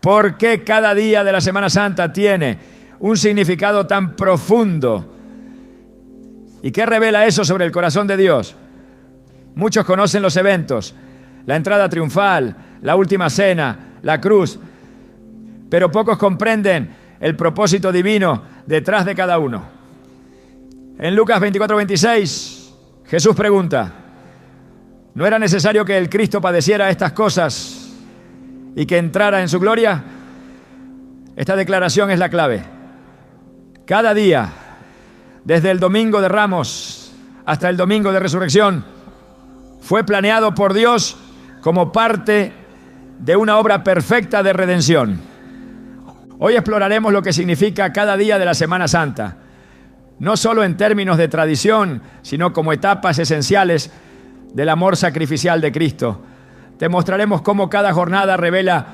¿Por qué cada día de la Semana Santa tiene un significado tan profundo? ¿Y qué revela eso sobre el corazón de Dios? Muchos conocen los eventos, la entrada triunfal, la última cena, la cruz, pero pocos comprenden el propósito divino detrás de cada uno. En Lucas 24:26, Jesús pregunta: ¿no era necesario que el Cristo padeciera estas cosas y que entrara en su gloria? Esta declaración es la clave. Cada día, desde el Domingo de Ramos hasta el Domingo de Resurrección, fue planeado por Dios como parte de una obra perfecta de redención. Hoy exploraremos lo que significa cada día de la Semana Santa, no solo en términos de tradición, sino como etapas esenciales del amor sacrificial de Cristo. Te mostraremos cómo cada jornada revela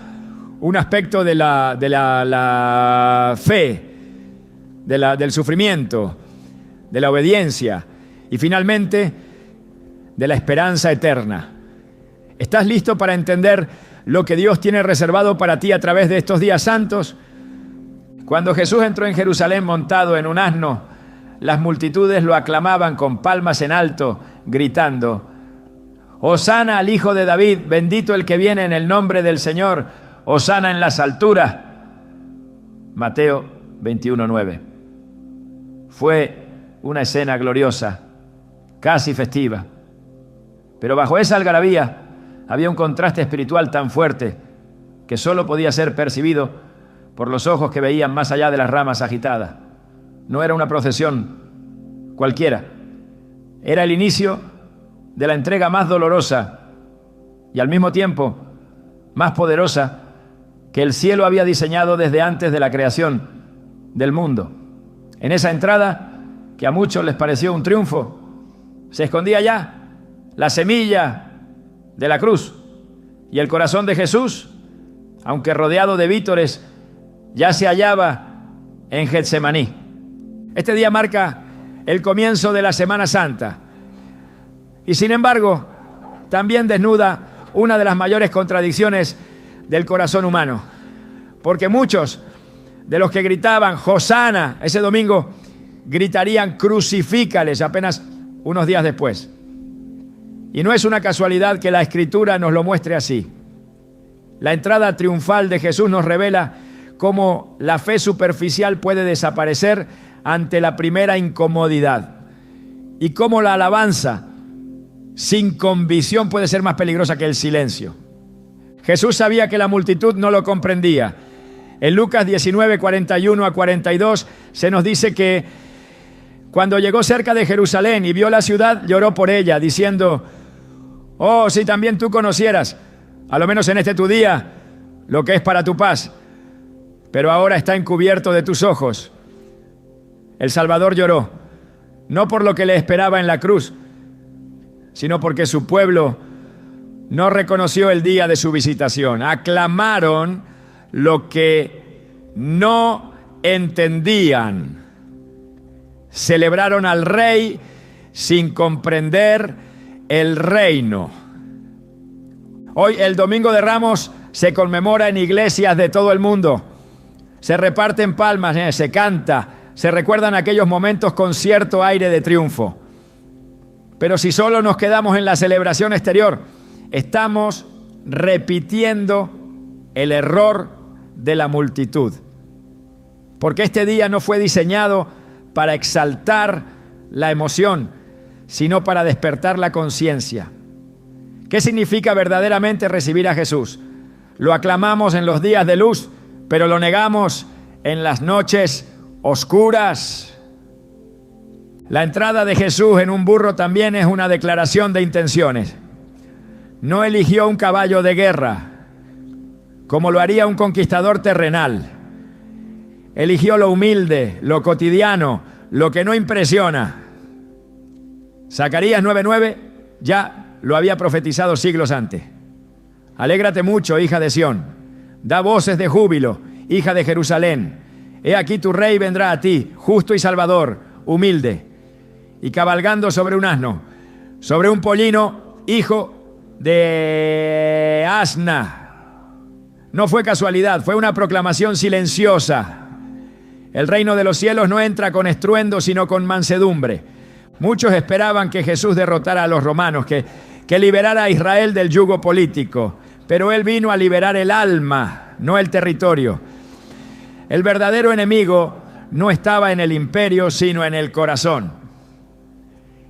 un aspecto de la fe, del sufrimiento, de la obediencia y finalmente de la esperanza eterna. ¿Estás listo para entender lo que Dios tiene reservado para ti a través de estos días santos? Cuando Jesús entró en Jerusalén montado en un asno, las multitudes lo aclamaban con palmas en alto, gritando: Hosana al Hijo de David, bendito el que viene en el nombre del Señor, Hosana en las alturas. Mateo 21:9. Fue una escena gloriosa, casi festiva. Pero bajo esa algarabía había un contraste espiritual tan fuerte que solo podía ser percibido por los ojos que veían más allá de las ramas agitadas. No era una procesión cualquiera. Era el inicio de la entrega más dolorosa y al mismo tiempo más poderosa que el cielo había diseñado desde antes de la creación del mundo. En esa entrada, que a muchos les pareció un triunfo, se escondía ya la semilla de la cruz, y el corazón de Jesús, aunque rodeado de vítores, ya se hallaba en Getsemaní. Este día marca el comienzo de la Semana Santa y sin embargo también desnuda una de las mayores contradicciones del corazón humano, porque muchos de los que gritaban Hosana ese domingo gritarían crucifícales apenas unos días después. Y no es una casualidad que la Escritura nos lo muestre así. La entrada triunfal de Jesús nos revela cómo la fe superficial puede desaparecer ante la primera incomodidad y cómo la alabanza sin convicción puede ser más peligrosa que el silencio. Jesús sabía que la multitud no lo comprendía. En Lucas 19:41-42 se nos dice que cuando llegó cerca de Jerusalén y vio la ciudad, lloró por ella, diciendo: oh, si también tú conocieras, a lo menos en este tu día, lo que es para tu paz, pero ahora está encubierto de tus ojos. El Salvador lloró, no por lo que le esperaba en la cruz, sino porque su pueblo no reconoció el día de su visitación. Aclamaron lo que no entendían. Celebraron al Rey sin comprender el reino. Hoy, el Domingo de Ramos, se conmemora en iglesias de todo el mundo. Se reparten palmas, se canta, se recuerdan aquellos momentos con cierto aire de triunfo. Pero si solo nos quedamos en la celebración exterior, estamos repitiendo el error de la multitud. Porque este día no fue diseñado para exaltar la emoción, sino para despertar la conciencia. ¿Qué significa verdaderamente recibir a Jesús? Lo aclamamos en los días de luz, pero lo negamos en las noches oscuras. La entrada de Jesús en un burro también es una declaración de intenciones. No eligió un caballo de guerra, como lo haría un conquistador terrenal. Eligió lo humilde, lo cotidiano, lo que no impresiona. Zacarías 9:9 ya lo había profetizado siglos antes. Alégrate mucho, hija de Sión. Da voces de júbilo, hija de Jerusalén. He aquí tu rey vendrá a ti, justo y salvador, humilde, y cabalgando sobre un asno, sobre un pollino, hijo de asna. No fue casualidad, fue una proclamación silenciosa. El reino de los cielos no entra con estruendo, sino con mansedumbre. Muchos esperaban que Jesús derrotara a los romanos, que liberara a Israel del yugo político. Pero Él vino a liberar el alma, no el territorio. El verdadero enemigo no estaba en el imperio, sino en el corazón.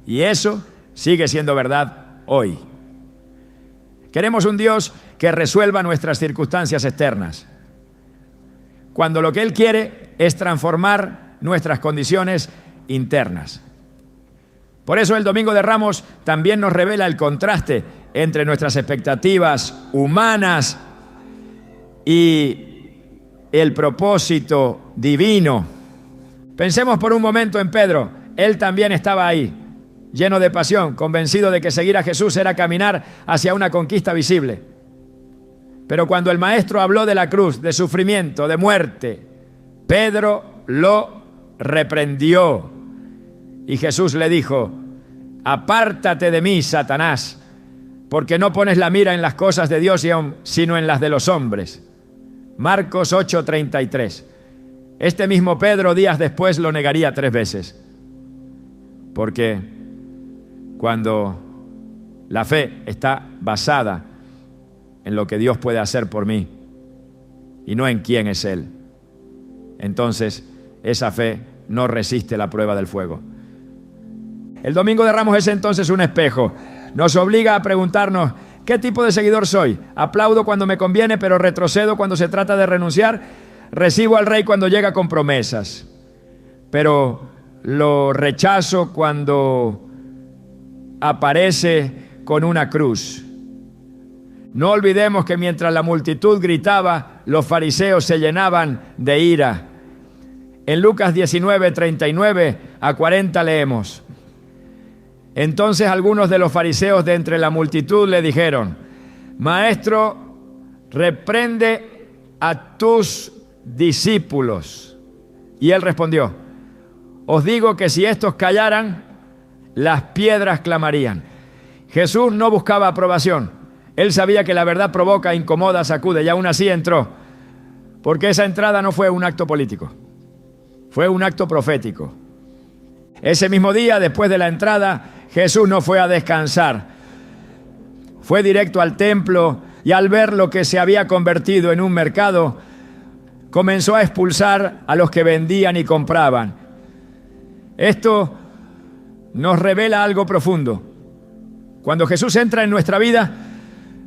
Y eso sigue siendo verdad hoy. Queremos un Dios que resuelva nuestras circunstancias externas, cuando lo que Él quiere es transformar nuestras condiciones internas. Por eso el Domingo de Ramos también nos revela el contraste entre nuestras expectativas humanas y el propósito divino. Pensemos por un momento en Pedro. Él también estaba ahí, lleno de pasión, convencido de que seguir a Jesús era caminar hacia una conquista visible. Pero cuando el Maestro habló de la cruz, de sufrimiento, de muerte, Pedro lo reprendió. Y Jesús le dijo: apártate de mí, Satanás, porque no pones la mira en las cosas de Dios, sino en las de los hombres. Marcos 8:33. Este mismo Pedro días después lo negaría 3 veces. Porque cuando la fe está basada en lo que Dios puede hacer por mí y no en quién es Él, entonces esa fe no resiste la prueba del fuego. El Domingo de Ramos es entonces un espejo. Nos obliga a preguntarnos: ¿qué tipo de seguidor soy? ¿Aplaudo cuando me conviene, pero retrocedo cuando se trata de renunciar? ¿Recibo al Rey cuando llega con promesas, pero lo rechazo cuando aparece con una cruz? No olvidemos que mientras la multitud gritaba, los fariseos se llenaban de ira. En Lucas 19:39 a 40 leemos: entonces algunos de los fariseos de entre la multitud le dijeron: Maestro, reprende a tus discípulos. Y él respondió: os digo que si estos callaran, las piedras clamarían. Jesús no buscaba aprobación. Él sabía que la verdad provoca, incomoda, sacude, y aún así entró. Porque esa entrada no fue un acto político, fue un acto profético. Ese mismo día, después de la entrada, Jesús no fue a descansar. Fue directo al templo y al ver lo que se había convertido en un mercado, comenzó a expulsar a los que vendían y compraban. Esto nos revela algo profundo. Cuando Jesús entra en nuestra vida,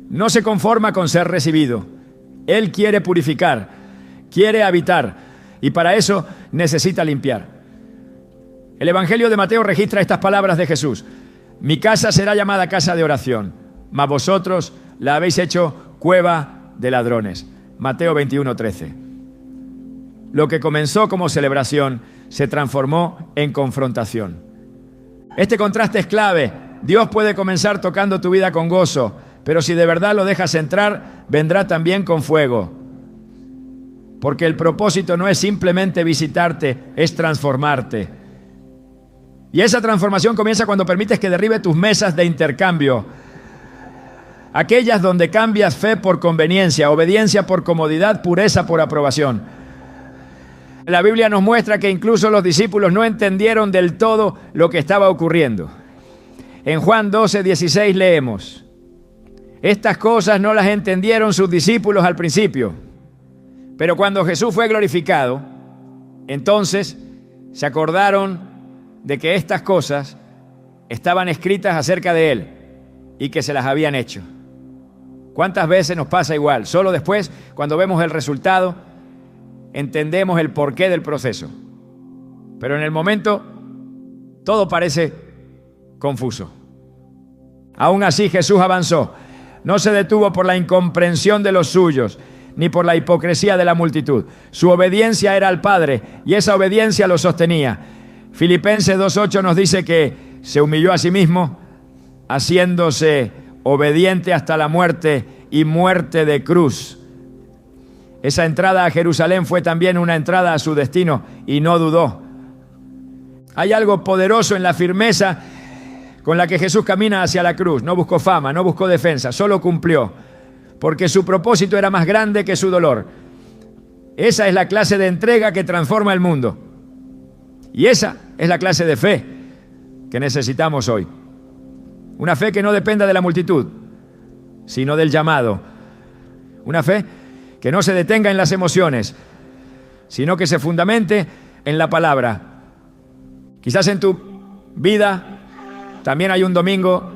no se conforma con ser recibido. Él quiere purificar, quiere habitar, y para eso necesita limpiar. El Evangelio de Mateo registra estas palabras de Jesús: mi casa será llamada casa de oración, mas vosotros la habéis hecho cueva de ladrones. Mateo 21:13. Lo que comenzó como celebración se transformó en confrontación. Este contraste es clave. Dios puede comenzar tocando tu vida con gozo, pero si de verdad lo dejas entrar, vendrá también con fuego. Porque el propósito no es simplemente visitarte, es transformarte. Y esa transformación comienza cuando permites que derribe tus mesas de intercambio. Aquellas donde cambias fe por conveniencia, obediencia por comodidad, pureza por aprobación. La Biblia nos muestra que incluso los discípulos no entendieron del todo lo que estaba ocurriendo. En Juan 12:16 leemos: estas cosas no las entendieron sus discípulos al principio, pero cuando Jesús fue glorificado, entonces se acordaron de que estas cosas estaban escritas acerca de Él y que se las habían hecho. ¿Cuántas veces nos pasa igual? Solo después, cuando vemos el resultado, entendemos el porqué del proceso. Pero en el momento, todo parece confuso. Aún así, Jesús avanzó. No se detuvo por la incomprensión de los suyos, ni por la hipocresía de la multitud. Su obediencia era al Padre, y esa obediencia lo sostenía. Filipenses 2:8 nos dice que se humilló a sí mismo, haciéndose obediente hasta la muerte y muerte de cruz. Esa entrada a Jerusalén fue también una entrada a su destino y no dudó. Hay algo poderoso en la firmeza con la que Jesús camina hacia la cruz. No buscó fama, no buscó defensa, solo cumplió. porque su propósito era más grande que su dolor. Esa es la clase de entrega que transforma el mundo. Y esa es la clase de fe que necesitamos hoy. Una fe que no dependa de la multitud, sino del llamado. Una fe que no se detenga en las emociones, sino que se fundamente en la palabra. Quizás en tu vida también hay un domingo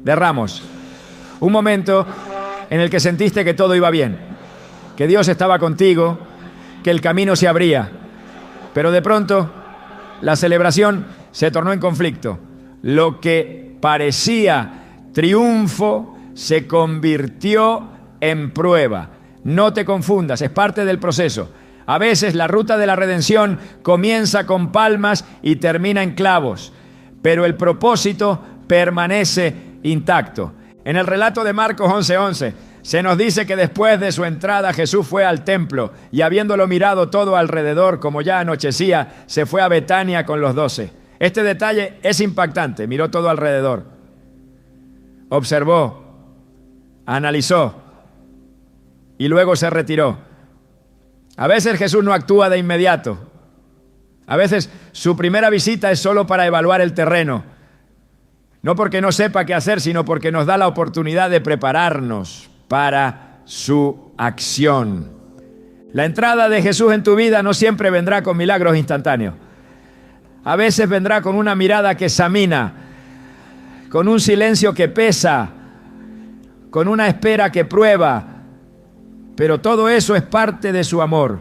de Ramos, un momento en el que sentiste que todo iba bien, que Dios estaba contigo, que el camino se abría, pero de pronto la celebración se tornó en conflicto. Lo que parecía triunfo se convirtió en prueba. No te confundas, es parte del proceso. A veces la ruta de la redención comienza con palmas y termina en clavos, pero el propósito permanece intacto. En el relato de Marcos 11:11 se nos dice que después de su entrada Jesús fue al templo y habiéndolo mirado todo alrededor, como ya anochecía, se fue a Betania con los 12. Este detalle es impactante. Miró todo alrededor, observó, analizó y luego se retiró. A veces Jesús no actúa de inmediato. A veces su primera visita es solo para evaluar el terreno. No porque no sepa qué hacer, sino porque nos da la oportunidad de prepararnos para su acción. La entrada de Jesús en tu vida no siempre vendrá con milagros instantáneos. A veces vendrá con una mirada que examina, con un silencio que pesa, con una espera que prueba. Pero todo eso es parte de su amor,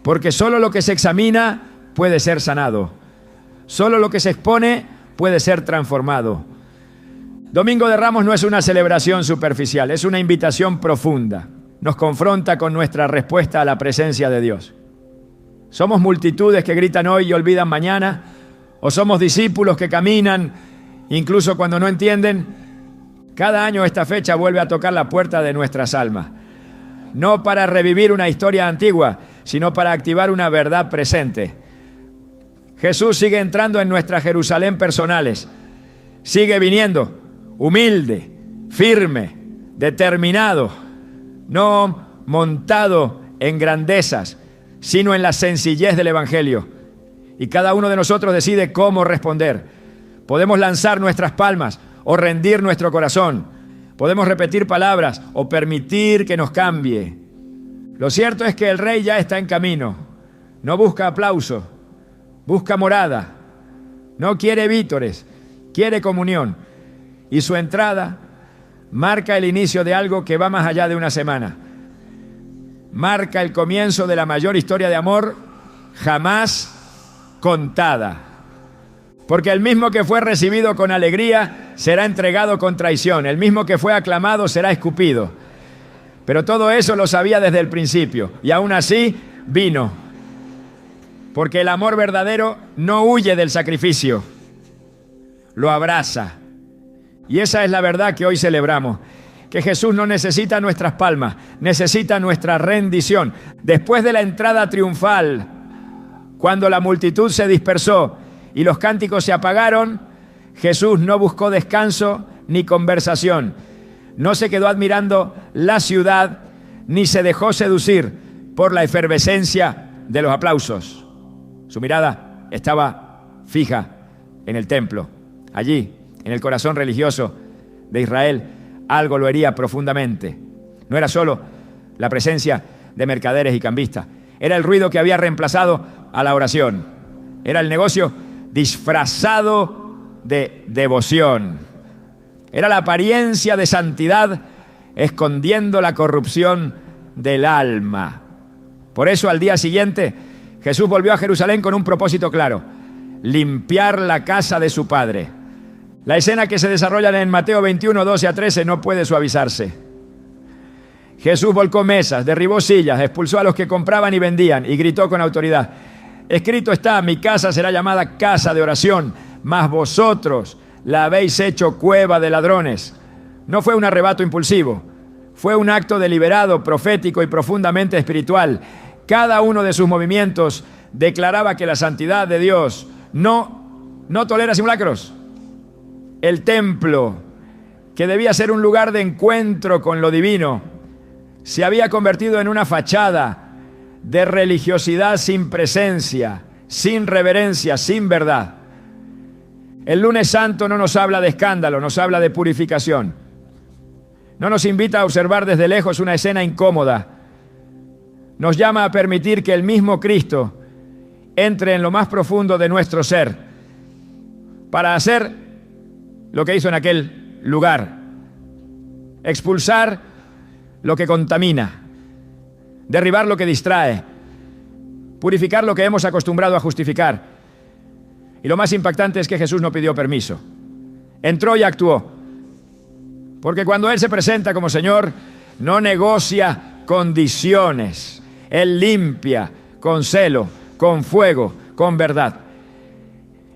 porque solo lo que se examina puede ser sanado. Solo lo que se expone puede ser transformado. Domingo de Ramos no es una celebración superficial, es una invitación profunda. Nos confronta con nuestra respuesta a la presencia de Dios. ¿Somos multitudes que gritan hoy y olvidan mañana? ¿O somos discípulos que caminan incluso cuando no entienden? Cada año esta fecha vuelve a tocar la puerta de nuestras almas. No para revivir una historia antigua, sino para activar una verdad presente. Jesús sigue entrando en nuestra Jerusalén personales. Sigue viniendo, humilde, firme, determinado, no montado en grandezas, sino en la sencillez del Evangelio. Y cada uno de nosotros decide cómo responder. Podemos lanzar nuestras palmas o rendir nuestro corazón. Podemos repetir palabras o permitir que nos cambie. Lo cierto es que el Rey ya está en camino. No busca aplauso, busca morada. No quiere vítores, quiere comunión. Y su entrada marca el inicio de algo que va más allá de una semana. Marca el comienzo de la mayor historia de amor jamás contada. Porque el mismo que fue recibido con alegría será entregado con traición. El mismo que fue aclamado será escupido. Pero todo eso lo sabía desde el principio. Y aún así vino. Porque el amor verdadero no huye del sacrificio. Lo abraza. Y esa es la verdad que hoy celebramos. Que Jesús no necesita nuestras palmas, necesita nuestra rendición. Después de la entrada triunfal, cuando la multitud se dispersó y los cánticos se apagaron, Jesús no buscó descanso ni conversación. No se quedó admirando la ciudad, ni se dejó seducir por la efervescencia de los aplausos. Su mirada estaba fija en el templo. Allí, en el corazón religioso de Israel, algo lo hería profundamente. No era solo la presencia de mercaderes y cambistas. Era el ruido que había reemplazado a la oración. Era el negocio disfrazado de devoción. Era la apariencia de santidad escondiendo la corrupción del alma. Por eso al día siguiente Jesús volvió a Jerusalén con un propósito claro: limpiar la casa de su Padre. La escena que se desarrolla en Mateo 21, 12 a 13 no puede suavizarse. Jesús volcó mesas, derribó sillas, expulsó a los que compraban y vendían y gritó con autoridad: escrito está, mi casa será llamada casa de oración, mas vosotros la habéis hecho cueva de ladrones. No fue un arrebato impulsivo, fue un acto deliberado, profético y profundamente espiritual. Cada uno de sus movimientos declaraba que la santidad de Dios no tolera simulacros. El templo, que debía ser un lugar de encuentro con lo divino, se había convertido en una fachada de religiosidad sin presencia, sin reverencia, sin verdad. El lunes santo no nos habla de escándalo, nos habla de purificación. No nos invita a observar desde lejos una escena incómoda. Nos llama a permitir que el mismo Cristo entre en lo más profundo de nuestro ser para hacer lo que hizo en aquel lugar: expulsar lo que contamina, derribar lo que distrae, purificar lo que hemos acostumbrado a justificar. Y lo más impactante es que Jesús no pidió permiso. Entró y actuó. Porque cuando Él se presenta como Señor, no negocia condiciones. Él limpia con celo, con fuego, con verdad.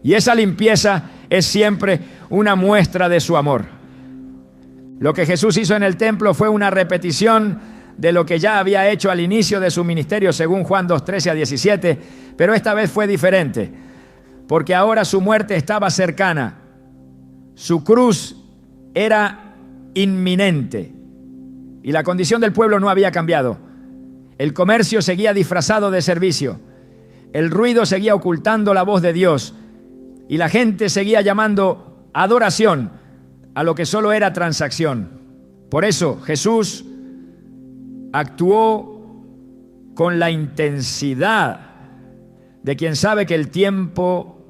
Y esa limpieza es siempre una muestra de su amor. Lo que Jesús hizo en el templo fue una repetición de lo que ya había hecho al inicio de su ministerio, según Juan 2:13-17, pero esta vez fue diferente, porque ahora su muerte estaba cercana. Su cruz era inminente y la condición del pueblo no había cambiado. El comercio seguía disfrazado de servicio, el ruido seguía ocultando la voz de Dios y la gente seguía llamando adoración a lo que solo era transacción. Por eso Jesús actuó con la intensidad de quien sabe que el tiempo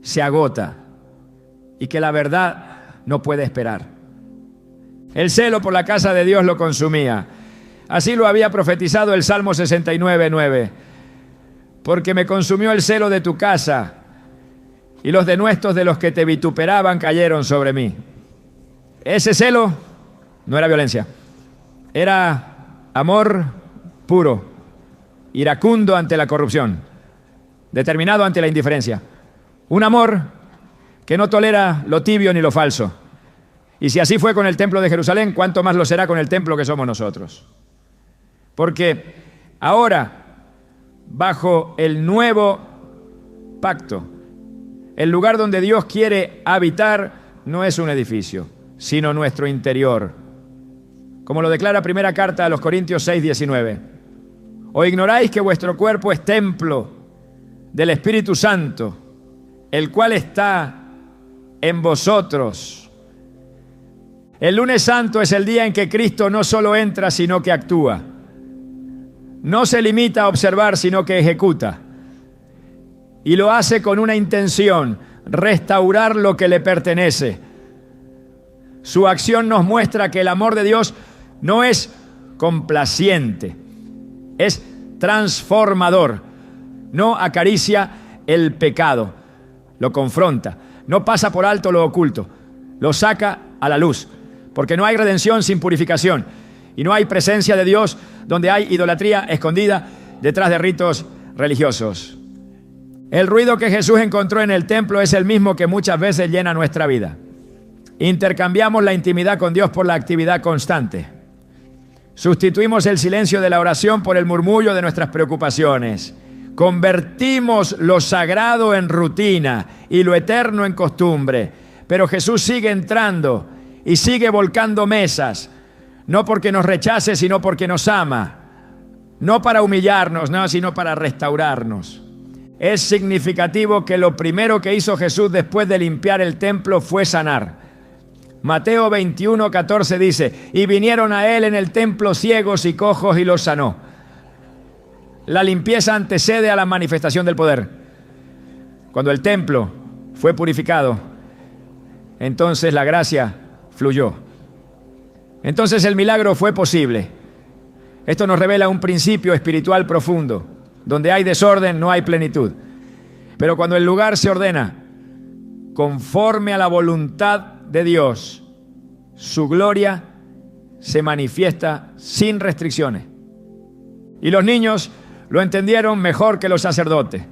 se agota y que la verdad no puede esperar. El celo por la casa de Dios lo consumía. Así lo había profetizado el Salmo 69:9. Porque me consumió el celo de tu casa, y los denuestos de los que te vituperaban cayeron sobre mí. Ese celo no era violencia, era amor puro, iracundo ante la corrupción, determinado ante la indiferencia. Un amor que no tolera lo tibio ni lo falso. Y si así fue con el templo de Jerusalén, ¿cuánto más lo será con el templo que somos nosotros? Porque ahora, bajo el nuevo pacto, el lugar donde Dios quiere habitar no es un edificio, sino nuestro interior. Como lo declara primera carta a los Corintios 6:19. ¿O ignoráis que vuestro cuerpo es templo del Espíritu Santo, el cual está en vosotros? El lunes santo es el día en que Cristo no solo entra, sino que actúa. No se limita a observar, sino que ejecuta. Y lo hace con una intención: restaurar lo que le pertenece. Su acción nos muestra que el amor de Dios no es complaciente, es transformador. No acaricia el pecado, lo confronta. No pasa por alto lo oculto, lo saca a la luz. Porque no hay redención sin purificación. Y no hay presencia de Dios donde hay idolatría escondida detrás de ritos religiosos. El ruido que Jesús encontró en el templo es el mismo que muchas veces llena nuestra vida. Intercambiamos la intimidad con Dios por la actividad constante. Sustituimos el silencio de la oración por el murmullo de nuestras preocupaciones. Convertimos lo sagrado en rutina y lo eterno en costumbre. Pero Jesús sigue entrando y sigue volcando mesas, no porque nos rechace, sino porque nos ama. No para humillarnos, no, sino para restaurarnos. Es significativo que lo primero que hizo Jesús después de limpiar el templo fue sanar. Mateo 21:14 dice: y vinieron a él en el templo ciegos y cojos y los sanó. La limpieza antecede a la manifestación del poder. Cuando el templo fue purificado, entonces la gracia fluyó. Entonces el milagro fue posible. Esto nos revela un principio espiritual profundo. Donde hay desorden no hay plenitud. Pero cuando el lugar se ordena conforme a la voluntad de Dios, su gloria se manifiesta sin restricciones. Y los niños lo entendieron mejor que los sacerdotes.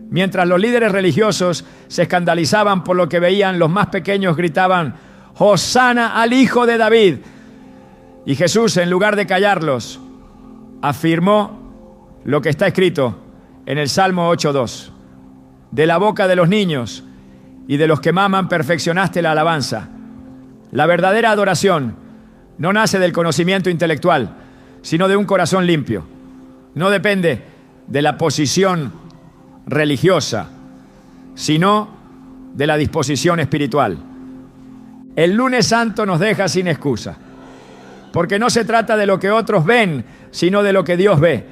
Mientras los líderes religiosos se escandalizaban por lo que veían, los más pequeños gritaban: ¡Hosana al Hijo de David! Y Jesús, en lugar de callarlos, afirmó lo que está escrito en el Salmo 8:2. De la boca de los niños y de los que maman perfeccionaste la alabanza. La verdadera adoración No nace del conocimiento intelectual, sino de un corazón limpio. No depende de la posición religiosa, sino de la disposición espiritual. El lunes santo nos deja sin excusa, porque no se trata de lo que otros ven, sino de lo que Dios ve.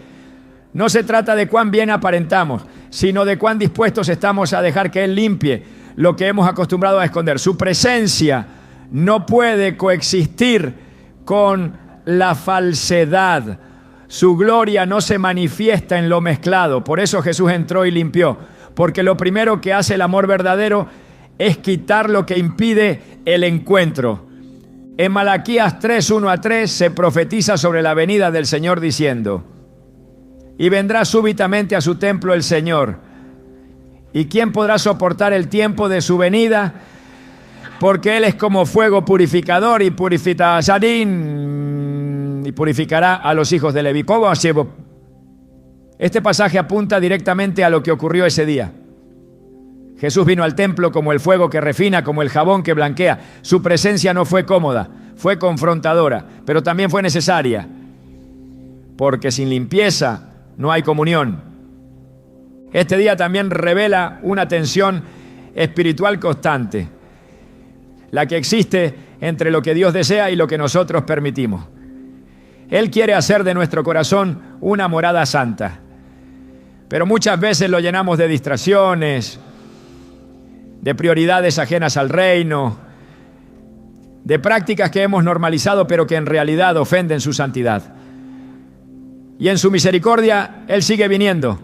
No se trata de cuán bien aparentamos, sino de cuán dispuestos estamos a dejar que Él limpie lo que hemos acostumbrado a esconder. Su presencia no puede coexistir con la falsedad. Su gloria no se manifiesta en lo mezclado. Por eso Jesús entró y limpió. Porque lo primero que hace el amor verdadero es quitar lo que impide el encuentro. En Malaquías 3, 1-3 se profetiza sobre la venida del Señor diciendo: y vendrá súbitamente a su templo el Señor. ¿Y quién podrá soportar el tiempo de su venida? Porque Él es como fuego purificador y purificará a los hijos de Leví. Este pasaje apunta directamente a lo que ocurrió ese día. Jesús vino al templo como el fuego que refina, como el jabón que blanquea. Su presencia no fue cómoda, fue confrontadora, pero también fue necesaria. Porque sin limpieza no hay comunión. Este día también revela una tensión espiritual constante, la que existe entre lo que Dios desea y lo que nosotros permitimos. Él quiere hacer de nuestro corazón una morada santa, pero muchas veces lo llenamos de distracciones, de prioridades ajenas al reino, de prácticas que hemos normalizado pero que en realidad ofenden su santidad. Y en su misericordia Él sigue viniendo,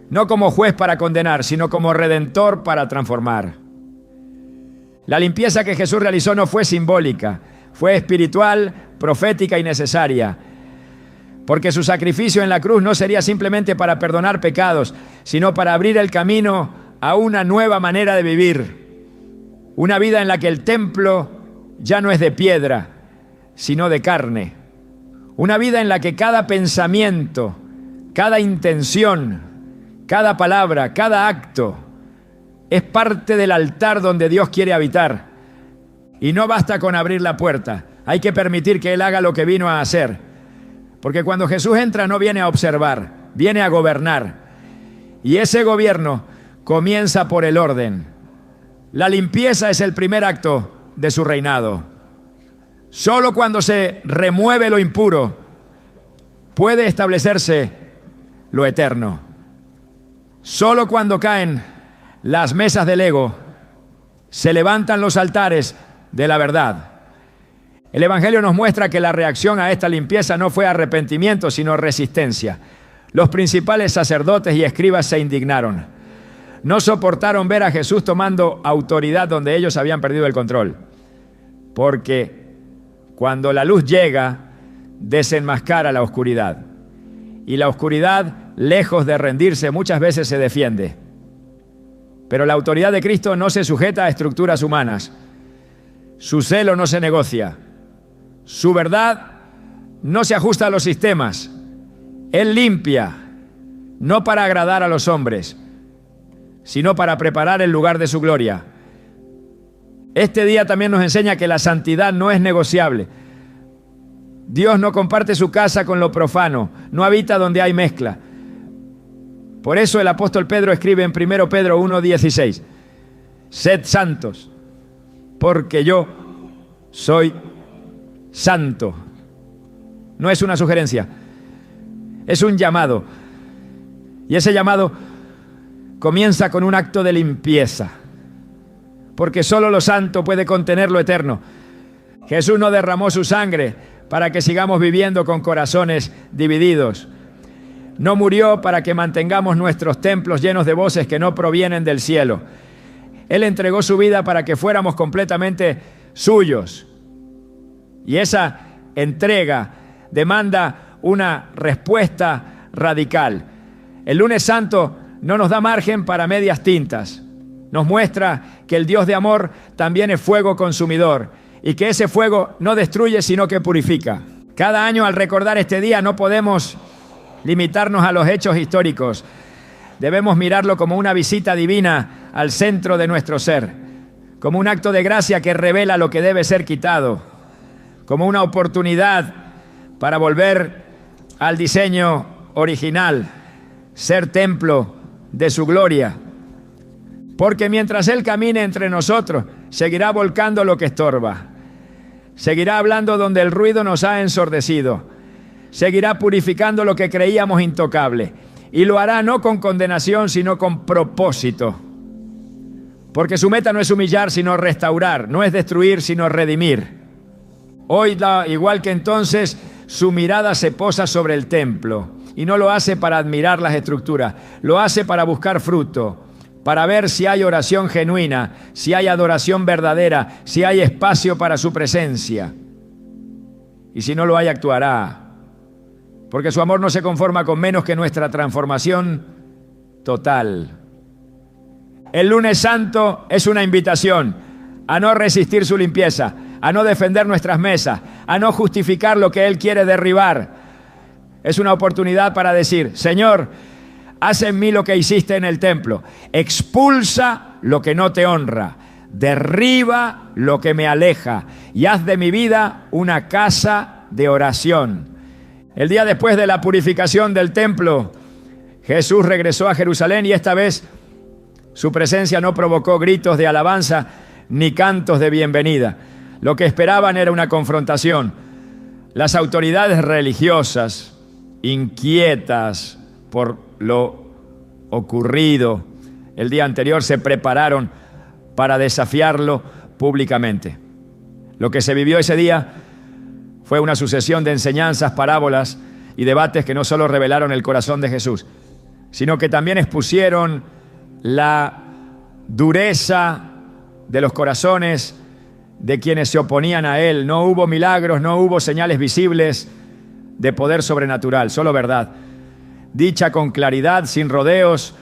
no como juez para condenar, sino como redentor para transformar. La limpieza que Jesús realizó no fue simbólica, fue espiritual, profética y necesaria. Porque su sacrificio en la cruz no sería simplemente para perdonar pecados, sino para abrir el camino a una nueva manera de vivir. Una vida en la que el templo ya no es de piedra, sino de carne. Una vida en la que cada pensamiento, cada intención, cada palabra, cada acto es parte del altar donde Dios quiere habitar. Y no basta con abrir la puerta, hay que permitir que Él haga lo que vino a hacer. Porque cuando Jesús entra no viene a observar, viene a gobernar. Y ese gobierno comienza por el orden. La limpieza es el primer acto de su reinado. Solo cuando se remueve lo impuro puede establecerse lo eterno. Solo cuando caen las mesas del ego se levantan los altares de la verdad. El Evangelio nos muestra que la reacción a esta limpieza no fue arrepentimiento, sino resistencia. Los principales sacerdotes y escribas se indignaron. No soportaron ver a Jesús tomando autoridad donde ellos habían perdido el control. Porque cuando la luz llega, desenmascara la oscuridad. Y la oscuridad, lejos de rendirse, muchas veces se defiende. Pero la autoridad de Cristo no se sujeta a estructuras humanas. Su celo no se negocia. Su verdad no se ajusta a los sistemas. Él limpia, no para agradar a los hombres, sino para preparar el lugar de su gloria. Este día también nos enseña que la santidad no es negociable. Dios no comparte su casa con lo profano, no habita donde hay mezcla. Por eso el apóstol Pedro escribe en 1 Pedro 1:16: sed santos, porque yo soy santo. No es una sugerencia, es un llamado. Y ese llamado comienza con un acto de limpieza, porque solo lo santo puede contener lo eterno. Jesús no derramó su sangre para que sigamos viviendo con corazones divididos. No murió para que mantengamos nuestros templos llenos de voces que no provienen del cielo. Él entregó su vida para que fuéramos completamente suyos. Y esa entrega demanda una respuesta radical. El lunes santo no nos da margen para medias tintas. Nos muestra que el Dios de amor también es fuego consumidor y que ese fuego no destruye sino que purifica. Cada año al recordar este día no podemos limitarnos a los hechos históricos. Debemos mirarlo como una visita divina al centro de nuestro ser, como un acto de gracia que revela lo que debe ser quitado, como una oportunidad para volver al diseño original, ser templo de su gloria. Porque mientras Él camine entre nosotros, seguirá volcando lo que estorba, seguirá hablando donde el ruido nos ha ensordecido, seguirá purificando lo que creíamos intocable, y lo hará no con condenación, sino con propósito. Porque su meta no es humillar, sino restaurar, no es destruir, sino redimir. Hoy, igual que entonces, su mirada se posa sobre el templo, y no lo hace para admirar las estructuras, lo hace para buscar fruto, para ver si hay oración genuina, si hay adoración verdadera, si hay espacio para su presencia. Y si no lo hay, actuará. Porque su amor no se conforma con menos que nuestra transformación total. El lunes santo es una invitación a no resistir su limpieza, a no defender nuestras mesas, a no justificar lo que Él quiere derribar. Es una oportunidad para decir: Señor, haz en mí lo que hiciste en el templo. Expulsa lo que no te honra. Derriba lo que me aleja. Y haz de mi vida una casa de oración. El día después de la purificación del templo, Jesús regresó a Jerusalén y esta vez su presencia no provocó gritos de alabanza ni cantos de bienvenida. Lo que esperaban era una confrontación. Las autoridades religiosas, inquietas por lo ocurrido el día anterior, se prepararon para desafiarlo públicamente. Lo que se vivió ese día fue una sucesión de enseñanzas, parábolas y debates que no solo revelaron el corazón de Jesús, sino que también expusieron la dureza de los corazones de quienes se oponían a Él. No hubo milagros, no hubo señales visibles de poder sobrenatural, solo verdad, dicha con claridad, sin rodeos,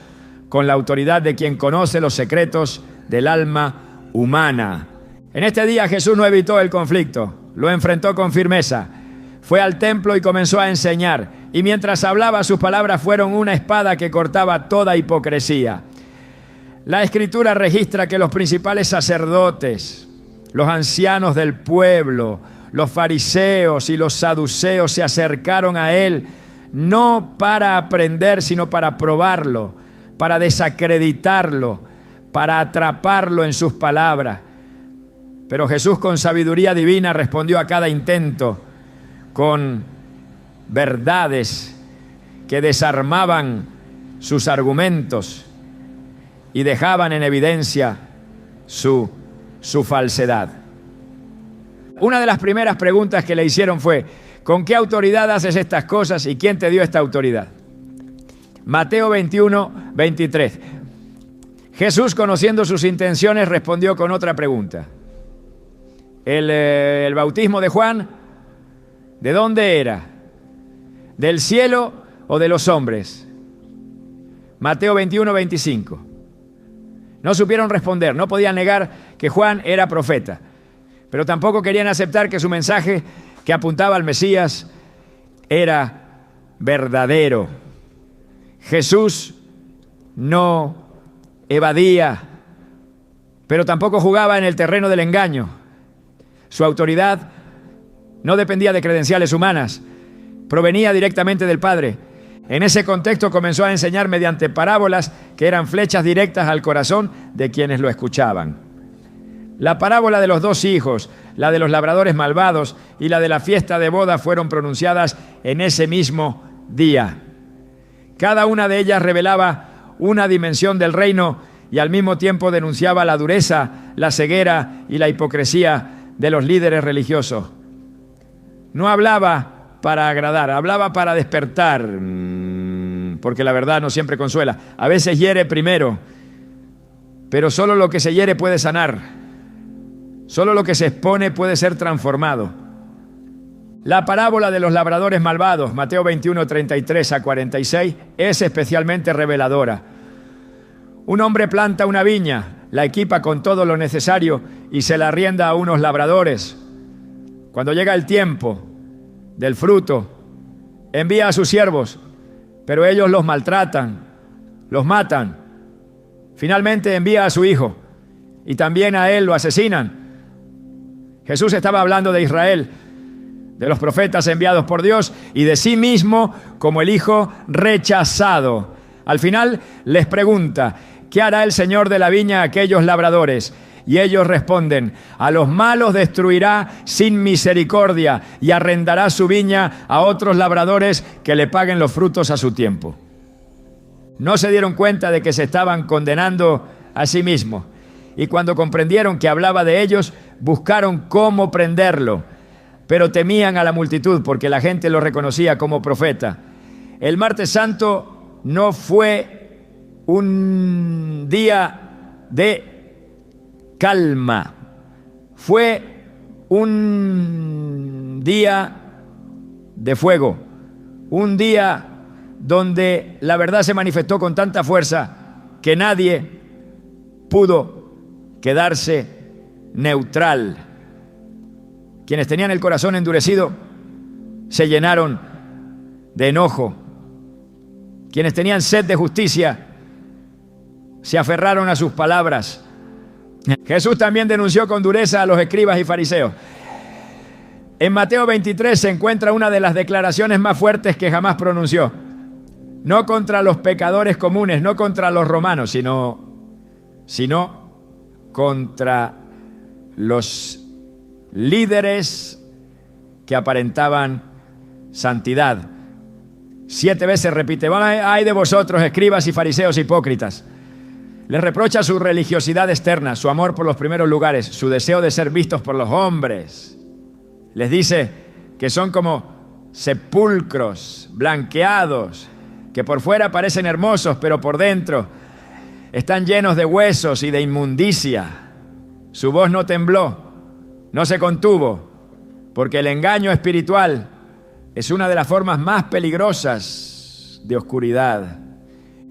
con la autoridad de quien conoce los secretos del alma humana. En este día Jesús no evitó el conflicto, lo enfrentó con firmeza. Fue al templo y comenzó a enseñar, y mientras hablaba sus palabras fueron una espada que cortaba toda hipocresía. La Escritura registra que los principales sacerdotes, los ancianos del pueblo, los fariseos y los saduceos se acercaron a Él no para aprender, sino para probarlo, para desacreditarlo, para atraparlo en sus palabras. Pero Jesús, con sabiduría divina, respondió a cada intento con verdades que desarmaban sus argumentos y dejaban en evidencia su falsedad. Una de las primeras preguntas que le hicieron fue: ¿con qué autoridad haces estas cosas y quién te dio esta autoridad? Mateo 21, 23. Jesús, conociendo sus intenciones, respondió con otra pregunta. El bautismo de Juan, ¿de dónde era? ¿Del cielo o de los hombres? Mateo 21, 25. No supieron responder, no podían negar que Juan era profeta, pero tampoco querían aceptar que su mensaje, que apuntaba al Mesías, era verdadero. Jesús no evadía, pero tampoco jugaba en el terreno del engaño. Su autoridad no dependía de credenciales humanas, provenía directamente del Padre. En ese contexto comenzó a enseñar mediante parábolas que eran flechas directas al corazón de quienes lo escuchaban. La parábola de los 2 hijos, la de los labradores malvados y la de la fiesta de boda fueron pronunciadas en ese mismo día. Cada una de ellas revelaba una dimensión del reino y al mismo tiempo denunciaba la dureza, la ceguera y la hipocresía de los líderes religiosos. No hablaba para agradar, hablaba para despertar, porque la verdad no siempre consuela. A veces hiere primero, pero solo lo que se hiere puede sanar. Solo lo que se expone puede ser transformado. La parábola de los labradores malvados, Mateo 21, 33 a 46, es especialmente reveladora. Un hombre planta una viña, la equipa con todo lo necesario y se la arrienda a unos labradores. Cuando llega el tiempo del fruto, envía a sus siervos, pero ellos los maltratan, los matan. Finalmente envía a su hijo y también a él lo asesinan. Jesús estaba hablando de Israel, de los profetas enviados por Dios y de sí mismo como el hijo rechazado. Al final les pregunta: ¿qué hará el Señor de la viña a aquellos labradores? Y ellos responden: a los malos destruirá sin misericordia y arrendará su viña a otros labradores que le paguen los frutos a su tiempo. No se dieron cuenta de que se estaban condenando a sí mismos, y cuando comprendieron que hablaba de ellos, buscaron cómo prenderlo, pero temían a la multitud porque la gente lo reconocía como profeta. El martes santo no fue un día de calma, fue un día de fuego, un día donde la verdad se manifestó con tanta fuerza que nadie pudo quedarse neutral. Quienes tenían el corazón endurecido se llenaron de enojo. Quienes tenían sed de justicia se aferraron a sus palabras. Jesús también denunció con dureza a los escribas y fariseos. En Mateo 23 se encuentra una de las declaraciones más fuertes que jamás pronunció. No contra los pecadores comunes, no contra los romanos, sino contra los líderes que aparentaban santidad. 7 veces repite: ay de vosotros, escribas y fariseos hipócritas. Les reprocha su religiosidad externa, su amor por los primeros lugares, su deseo de ser vistos por los hombres. Les dice que son como sepulcros blanqueados, que por fuera parecen hermosos, pero por dentro están llenos de huesos y de inmundicia. Su voz no tembló, no se contuvo, porque el engaño espiritual es una de las formas más peligrosas de oscuridad.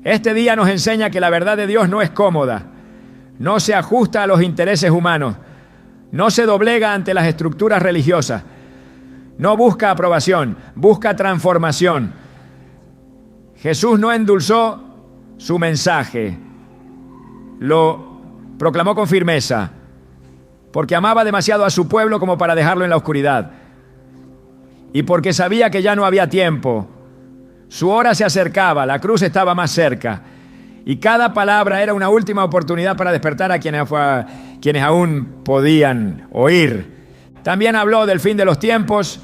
Este día nos enseña que la verdad de Dios no es cómoda, no se ajusta a los intereses humanos, no se doblega ante las estructuras religiosas, no busca aprobación, busca transformación. Jesús no endulzó su mensaje, lo proclamó con firmeza, porque amaba demasiado a su pueblo como para dejarlo en la oscuridad, y porque sabía que ya no había tiempo. Su hora se acercaba, la cruz estaba más cerca, y cada palabra era una última oportunidad para despertar a quienes aún podían oír. También habló del fin de los tiempos.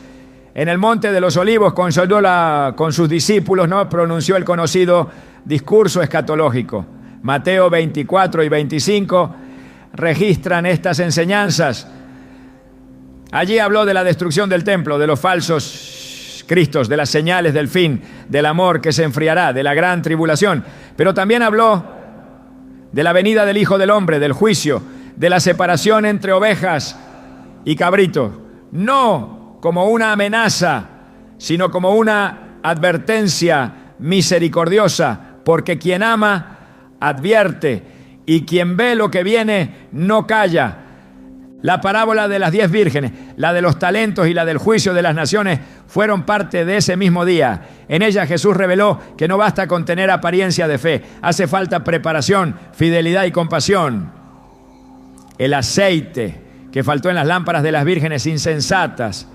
En el Monte de los Olivos consoló con sus discípulos, ¿no? Pronunció el conocido discurso escatológico. Mateo 24 y 25 registran estas enseñanzas. Allí habló de la destrucción del templo, de los falsos cristos, de las señales del fin, del amor que se enfriará, de la gran tribulación. Pero también habló de la venida del Hijo del Hombre, del juicio, de la separación entre ovejas y cabritos. No como una amenaza, sino como una advertencia misericordiosa, porque quien ama, advierte, y quien ve lo que viene, no calla. La parábola de las 10 vírgenes, la de los talentos y la del juicio de las naciones fueron parte de ese mismo día. En ella Jesús reveló que no basta con tener apariencia de fe, hace falta preparación, fidelidad y compasión. El aceite que faltó en las lámparas de las vírgenes insensatas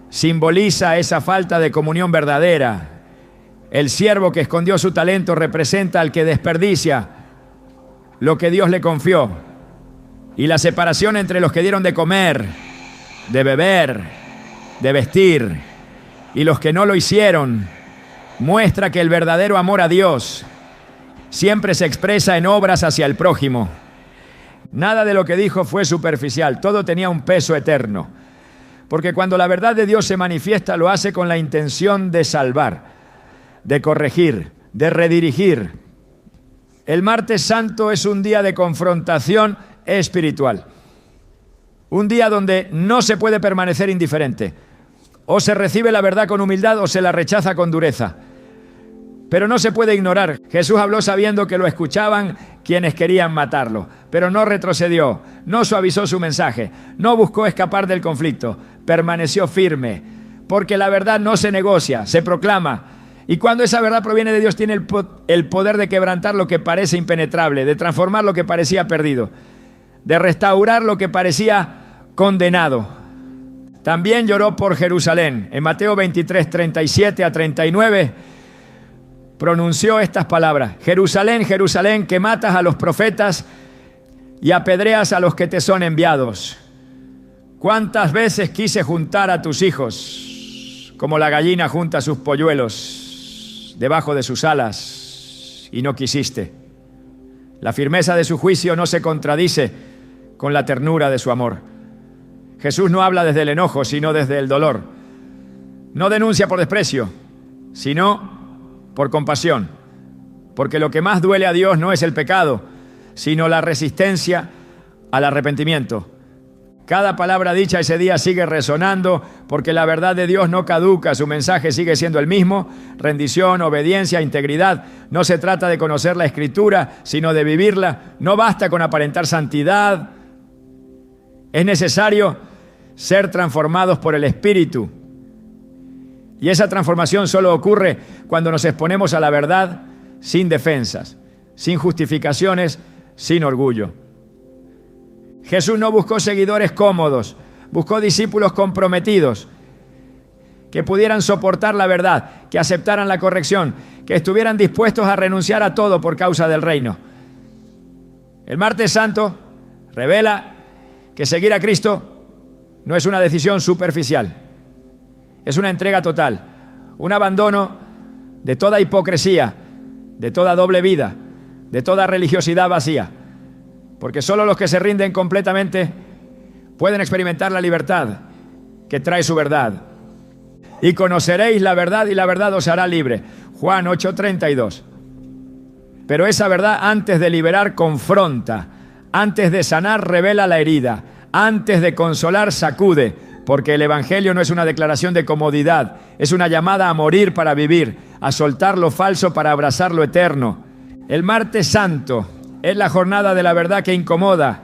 simboliza esa falta de comunión verdadera. El siervo que escondió su talento representa al que desperdicia lo que Dios le confió. Y la separación entre los que dieron de comer, de beber, de vestir, y los que no lo hicieron, muestra que el verdadero amor a Dios siempre se expresa en obras hacia el prójimo. Nada de lo que dijo fue superficial, todo tenía un peso eterno. Porque cuando la verdad de Dios se manifiesta, lo hace con la intención de salvar, de corregir, de redirigir. El martes santo es un día de confrontación espiritual. Un día donde no se puede permanecer indiferente. O se recibe la verdad con humildad o se la rechaza con dureza. Pero no se puede ignorar. Jesús habló sabiendo que lo escuchaban quienes querían matarlo, pero no retrocedió, no suavizó su mensaje, no buscó escapar del conflicto, permaneció firme, porque la verdad no se negocia, se proclama. Y cuando esa verdad proviene de Dios, tiene el poder de quebrantar lo que parece impenetrable, de transformar lo que parecía perdido, de restaurar lo que parecía condenado. También lloró por Jerusalén. En Mateo 23, 37 a 39, pronunció estas palabras: Jerusalén, Jerusalén, que matas a los profetas y apedreas a los que te son enviados. ¿Cuántas veces quise juntar a tus hijos, como la gallina junta sus polluelos debajo de sus alas, y no quisiste? La firmeza de su juicio no se contradice con la ternura de su amor. Jesús no habla desde el enojo, sino desde el dolor. No denuncia por desprecio, sino por compasión. Porque lo que más duele a Dios no es el pecado, sino la resistencia al arrepentimiento. Cada palabra dicha ese día sigue resonando, porque la verdad de Dios no caduca, su mensaje sigue siendo el mismo: rendición, obediencia, integridad. No se trata de conocer la Escritura, sino de vivirla. No basta con aparentar santidad. Es necesario ser transformados por el Espíritu. Y esa transformación solo ocurre cuando nos exponemos a la verdad sin defensas, sin justificaciones, sin orgullo. Jesús no buscó seguidores cómodos, buscó discípulos comprometidos, que pudieran soportar la verdad, que aceptaran la corrección, que estuvieran dispuestos a renunciar a todo por causa del reino. El Martes Santo revela que seguir a Cristo no es una decisión superficial, es una entrega total, un abandono de toda hipocresía, de toda doble vida, de toda religiosidad vacía. Porque solo los que se rinden completamente pueden experimentar la libertad que trae su verdad. Y conoceréis la verdad, y la verdad os hará libre. Juan 8:32. Pero esa verdad, antes de liberar, confronta. Antes de sanar, revela la herida. Antes de consolar, sacude. Porque el Evangelio no es una declaración de comodidad, es una llamada a morir para vivir, a soltar lo falso para abrazar lo eterno. El Martes Santo es la jornada de la verdad que incomoda,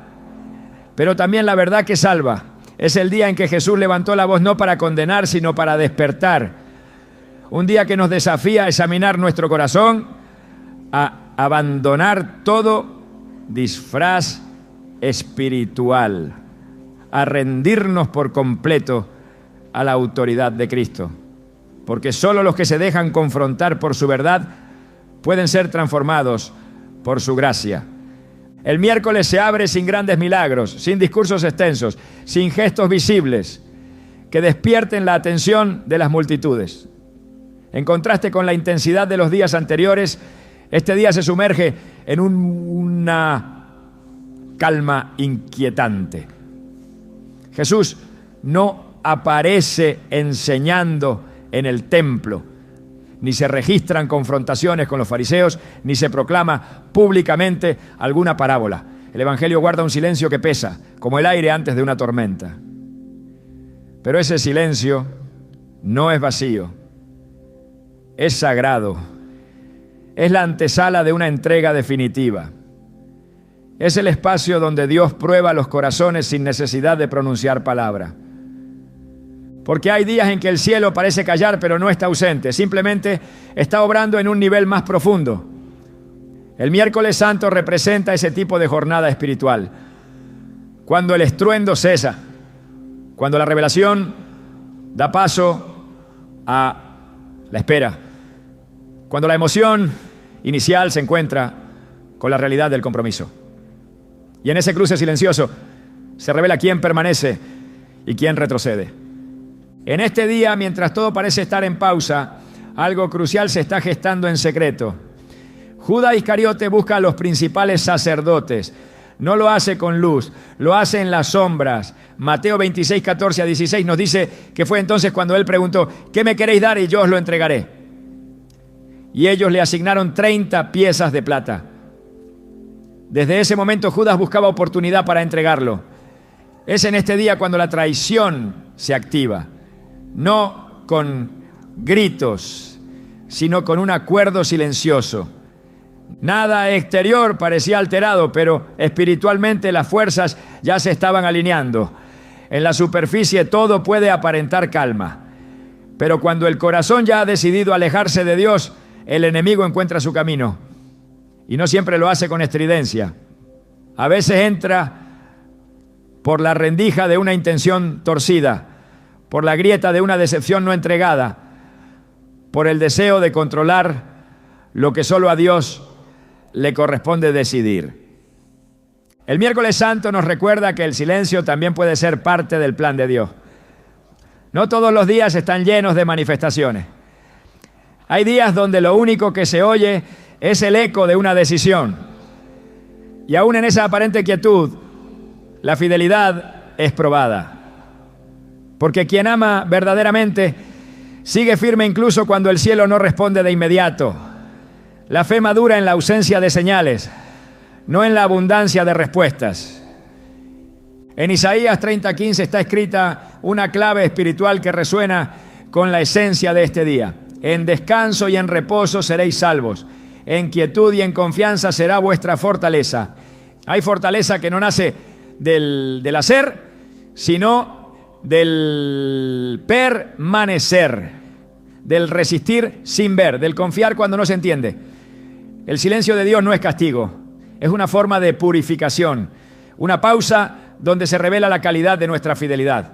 pero también la verdad que salva. Es el día en que Jesús levantó la voz no para condenar, sino para despertar. Un día que nos desafía a examinar nuestro corazón, a abandonar todo disfraz espiritual, a rendirnos por completo a la autoridad de Cristo. Porque solo los que se dejan confrontar por su verdad pueden ser transformados por su gracia. El miércoles se abre sin grandes milagros, sin discursos extensos, sin gestos visibles que despierten la atención de las multitudes. En contraste con la intensidad de los días anteriores, este día se sumerge en una calma inquietante. Jesús no aparece enseñando en el templo, ni se registran confrontaciones con los fariseos, ni se proclama públicamente alguna parábola. El Evangelio guarda un silencio que pesa, como el aire antes de una tormenta. Pero ese silencio no es vacío, es sagrado, es la antesala de una entrega definitiva. Es el espacio donde Dios prueba los corazones sin necesidad de pronunciar palabra. Porque hay días en que el cielo parece callar, pero no está ausente, simplemente está obrando en un nivel más profundo. El miércoles santo representa ese tipo de jornada espiritual, cuando el estruendo cesa, cuando la revelación da paso a la espera, cuando la emoción inicial se encuentra con la realidad del compromiso. Y en ese cruce silencioso se revela quién permanece y quién retrocede. En este día, mientras todo parece estar en pausa, algo crucial se está gestando en secreto. Judas Iscariote busca a los principales sacerdotes. No lo hace con luz, lo hace en las sombras. Mateo 26, 14 a 16 nos dice que fue entonces cuando él preguntó: ¿qué me queréis dar? Y yo os lo entregaré. Y ellos le asignaron 30 piezas de plata. Desde ese momento Judas buscaba oportunidad para entregarlo. Es en este día cuando la traición se activa. No con gritos, sino con un acuerdo silencioso. Nada exterior parecía alterado, pero espiritualmente las fuerzas ya se estaban alineando. En la superficie todo puede aparentar calma, pero cuando el corazón ya ha decidido alejarse de Dios, el enemigo encuentra su camino. Y no siempre lo hace con estridencia. A veces entra por la rendija de una intención torcida, por la grieta de una decepción no entregada, por el deseo de controlar lo que solo a Dios le corresponde decidir. El miércoles santo nos recuerda que el silencio también puede ser parte del plan de Dios. No todos los días están llenos de manifestaciones. Hay días donde lo único que se oye es el eco de una decisión. Y aún en esa aparente quietud, la fidelidad es probada. Porque quien ama verdaderamente sigue firme incluso cuando el cielo no responde de inmediato. La fe madura en la ausencia de señales, no en la abundancia de respuestas. En Isaías 30:15 está escrita una clave espiritual que resuena con la esencia de este día. En descanso y en reposo seréis salvos. En quietud y en confianza será vuestra fortaleza. Hay fortaleza que no nace del hacer, sino del permanecer, del resistir sin ver, del confiar cuando no se entiende. El silencio de Dios no es castigo, es una forma de purificación, una pausa donde se revela la calidad de nuestra fidelidad.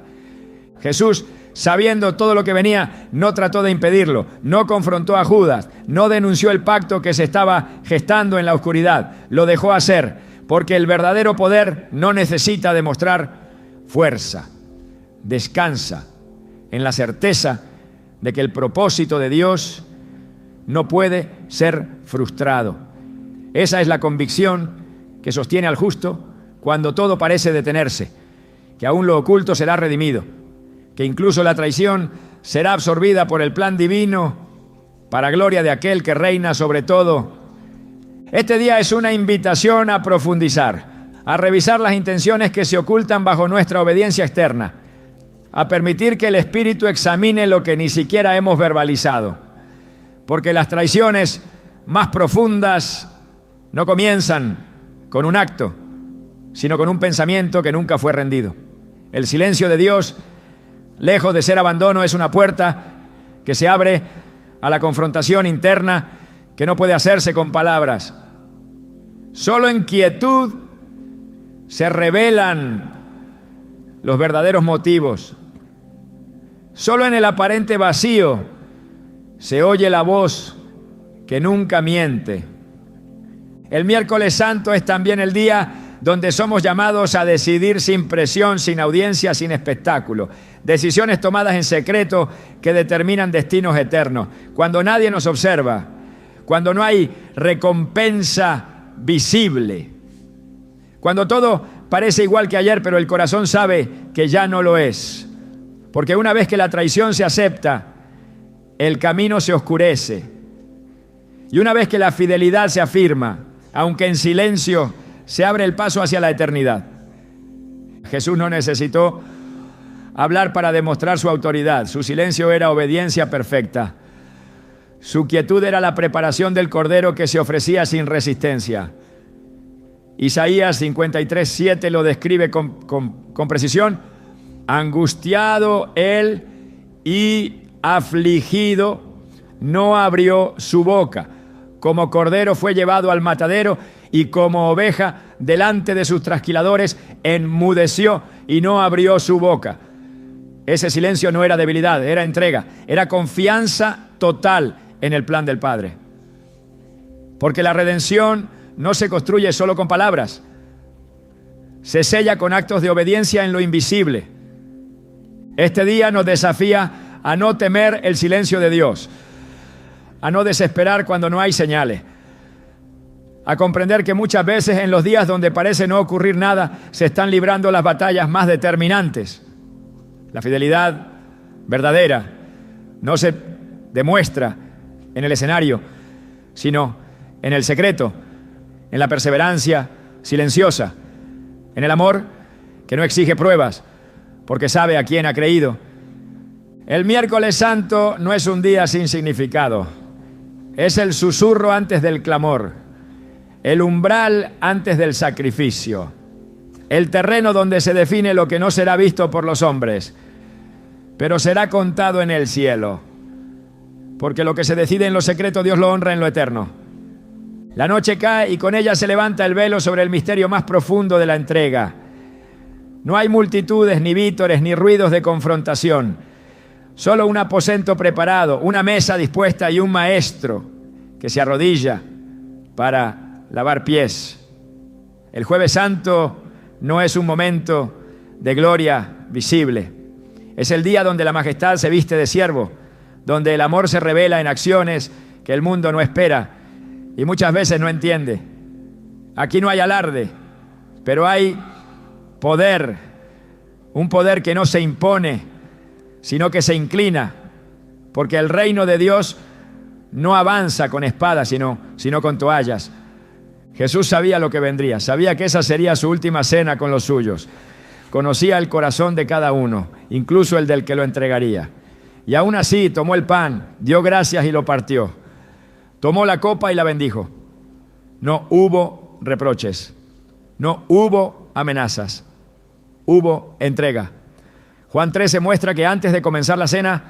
Jesús, sabiendo todo lo que venía, no trató de impedirlo, no confrontó a Judas, no denunció el pacto que se estaba gestando en la oscuridad, lo dejó hacer, porque el verdadero poder no necesita demostrar fuerza. Descansa en la certeza de que el propósito de Dios no puede ser frustrado. Esa es la convicción que sostiene al justo cuando todo parece detenerse, que aún lo oculto será redimido, que incluso la traición será absorbida por el plan divino para gloria de aquel que reina sobre todo. Este día es una invitación a profundizar, a revisar las intenciones que se ocultan bajo nuestra obediencia externa, a permitir que el Espíritu examine lo que ni siquiera hemos verbalizado, porque las traiciones más profundas no comienzan con un acto, sino con un pensamiento que nunca fue rendido. El silencio de Dios, lejos de ser abandono, es una puerta que se abre a la confrontación interna que no puede hacerse con palabras. Solo en quietud se revelan los verdaderos motivos. Solo en el aparente vacío se oye la voz que nunca miente. El miércoles santo es también el día donde somos llamados a decidir sin presión, sin audiencia, sin espectáculo. Decisiones tomadas en secreto que determinan destinos eternos. Cuando nadie nos observa, cuando no hay recompensa visible, cuando todo parece igual que ayer, pero el corazón sabe que ya no lo es. Porque una vez que la traición se acepta, el camino se oscurece. Y una vez que la fidelidad se afirma, aunque en silencio, se abre el paso hacia la eternidad. Jesús no necesitó hablar para demostrar su autoridad. Su silencio era obediencia perfecta. Su quietud era la preparación del Cordero que se ofrecía sin resistencia. Isaías 53:7 lo describe con precisión. Angustiado él y afligido, no abrió su boca. Como cordero fue llevado al matadero y como oveja delante de sus trasquiladores enmudeció y no abrió su boca. Ese silencio no era debilidad, era entrega, era confianza total en el plan del Padre. Porque la redención no se construye solo con palabras, se sella con actos de obediencia en lo invisible. Este día nos desafía a no temer el silencio de Dios, a no desesperar cuando no hay señales, a comprender que muchas veces en los días donde parece no ocurrir nada, se están librando las batallas más determinantes. La fidelidad verdadera no se demuestra en el escenario, sino en el secreto, en la perseverancia silenciosa, en el amor que no exige pruebas, porque sabe a quién ha creído. El miércoles santo no es un día sin significado, es el susurro antes del clamor, el umbral antes del sacrificio, el terreno donde se define lo que no será visto por los hombres, pero será contado en el cielo, porque lo que se decide en lo secreto Dios lo honra en lo eterno. La noche cae y con ella se levanta el velo sobre el misterio más profundo de la entrega. No hay multitudes, ni vítores, ni ruidos de confrontación. Solo un aposento preparado, una mesa dispuesta y un maestro que se arrodilla para lavar pies. El Jueves Santo no es un momento de gloria visible. Es el día donde la majestad se viste de siervo, donde el amor se revela en acciones que el mundo no espera y muchas veces no entiende. Aquí no hay alarde, pero hay poder, un poder que no se impone, sino que se inclina, porque el reino de Dios no avanza con espadas, sino con toallas. Jesús sabía lo que vendría, sabía que esa sería su última cena con los suyos. Conocía el corazón de cada uno, incluso el del que lo entregaría. Y aún así tomó el pan, dio gracias y lo partió. Tomó la copa y la bendijo. No hubo reproches, no hubo amenazas, hubo entrega. Juan 13 muestra que antes de comenzar la cena,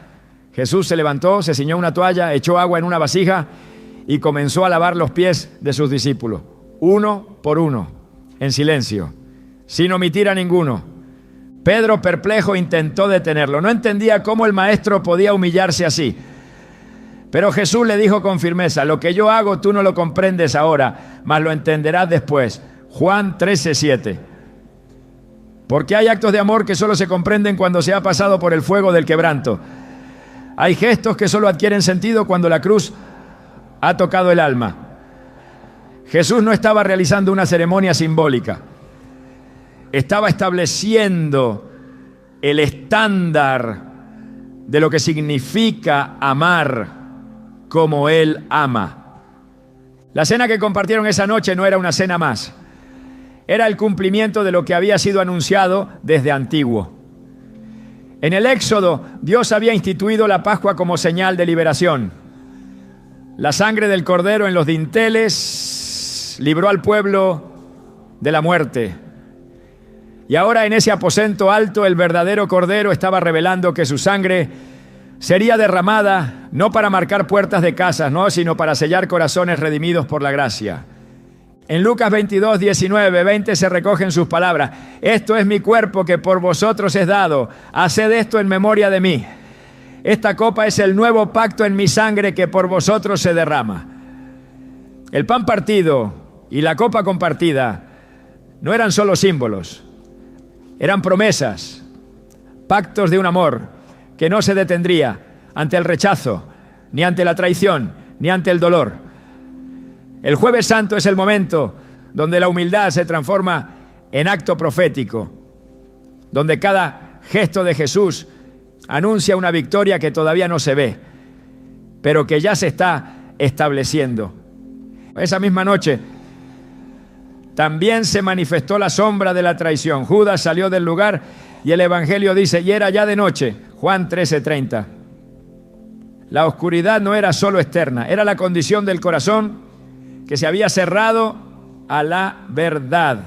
Jesús se levantó, se ciñó una toalla, echó agua en una vasija y comenzó a lavar los pies de sus discípulos, uno por uno, en silencio, sin omitir a ninguno. Pedro, perplejo, intentó detenerlo. No entendía cómo el maestro podía humillarse así. Pero Jesús le dijo con firmeza: lo que yo hago tú no lo comprendes ahora, mas lo entenderás después. Juan 13:7. Porque hay actos de amor que solo se comprenden cuando se ha pasado por el fuego del quebranto. Hay gestos que solo adquieren sentido cuando la cruz ha tocado el alma. Jesús no estaba realizando una ceremonia simbólica. Estaba estableciendo el estándar de lo que significa amar como Él ama. La cena que compartieron esa noche no era una cena más. Era el cumplimiento de lo que había sido anunciado desde antiguo. En el Éxodo, Dios había instituido la Pascua como señal de liberación. La sangre del cordero en los dinteles libró al pueblo de la muerte. Y ahora en ese aposento alto el verdadero cordero estaba revelando que su sangre sería derramada no para marcar puertas de casas, no, sino para sellar corazones redimidos por la gracia. En Lucas 22, 19, 20 se recogen sus palabras: esto es mi cuerpo que por vosotros es dado, haced esto en memoria de mí. Esta copa es el nuevo pacto en mi sangre que por vosotros se derrama. El pan partido y la copa compartida no eran solo símbolos, eran promesas, pactos de un amor que no se detendría ante el rechazo, ni ante la traición, ni ante el dolor. El Jueves Santo es el momento donde la humildad se transforma en acto profético, donde cada gesto de Jesús anuncia una victoria que todavía no se ve, pero que ya se está estableciendo. Esa misma noche también se manifestó la sombra de la traición. Judas salió del lugar y el Evangelio dice: y era ya de noche. Juan 13:30. La oscuridad no era solo externa, era la condición del corazón que se había cerrado a la verdad.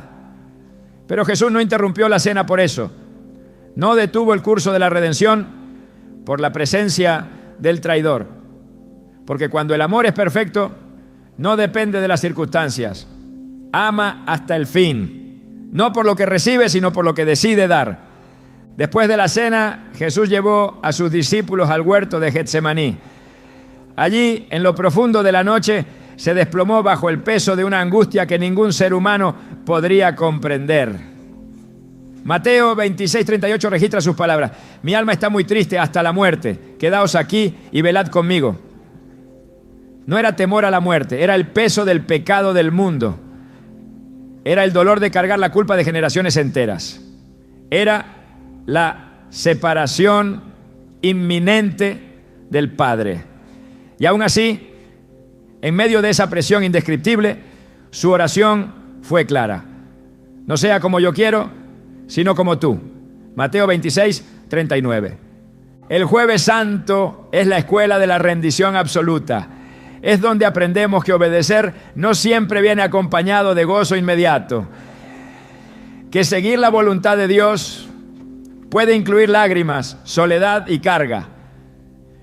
Pero Jesús no interrumpió la cena por eso. No detuvo el curso de la redención por la presencia del traidor. Porque cuando el amor es perfecto, no depende de las circunstancias. Ama hasta el fin, no por lo que recibe, sino por lo que decide dar. Después de la cena, Jesús llevó a sus discípulos al huerto de Getsemaní. Allí, en lo profundo de la noche, se desplomó bajo el peso de una angustia que ningún ser humano podría comprender. Mateo 26:38 registra sus palabras: mi alma está muy triste hasta la muerte, quedaos aquí y velad conmigo. No era temor a la muerte, era el peso del pecado del mundo. Era el dolor de cargar la culpa de generaciones enteras. Era la separación inminente del Padre. Y aún así, en medio de esa presión indescriptible, su oración fue clara: no sea como yo quiero, sino como tú. Mateo 26:39. El Jueves Santo es la escuela de la rendición absoluta. Es donde aprendemos que obedecer no siempre viene acompañado de gozo inmediato. Que seguir la voluntad de Dios puede incluir lágrimas, soledad y carga.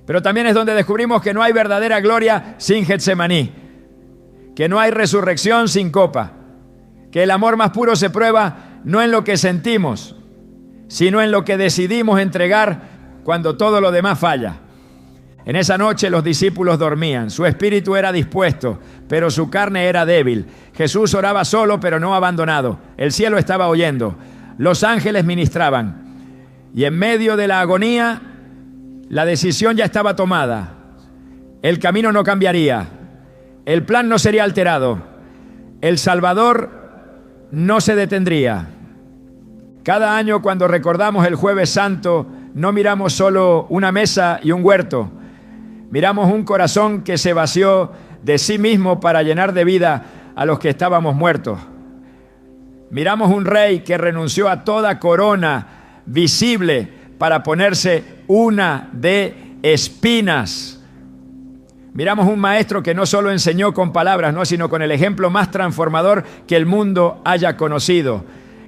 Pero también es donde descubrimos que no hay verdadera gloria sin Getsemaní, que no hay resurrección sin copa, que el amor más puro se prueba no en lo que sentimos, sino en lo que decidimos entregar cuando todo lo demás falla. En esa noche los discípulos dormían, su espíritu era dispuesto, pero su carne era débil. Jesús oraba solo, pero no abandonado. El cielo estaba oyendo, los ángeles ministraban, y en medio de la agonía, la decisión ya estaba tomada. El camino no cambiaría, el plan no sería alterado, el Salvador no se detendría. Cada año, cuando recordamos el Jueves Santo, no miramos solo una mesa y un huerto. Miramos un corazón que se vació de sí mismo para llenar de vida a los que estábamos muertos. Miramos un rey que renunció a toda corona visible para ponerse una de espinas. Miramos un maestro que no solo enseñó con palabras, no, sino con el ejemplo más transformador que el mundo haya conocido.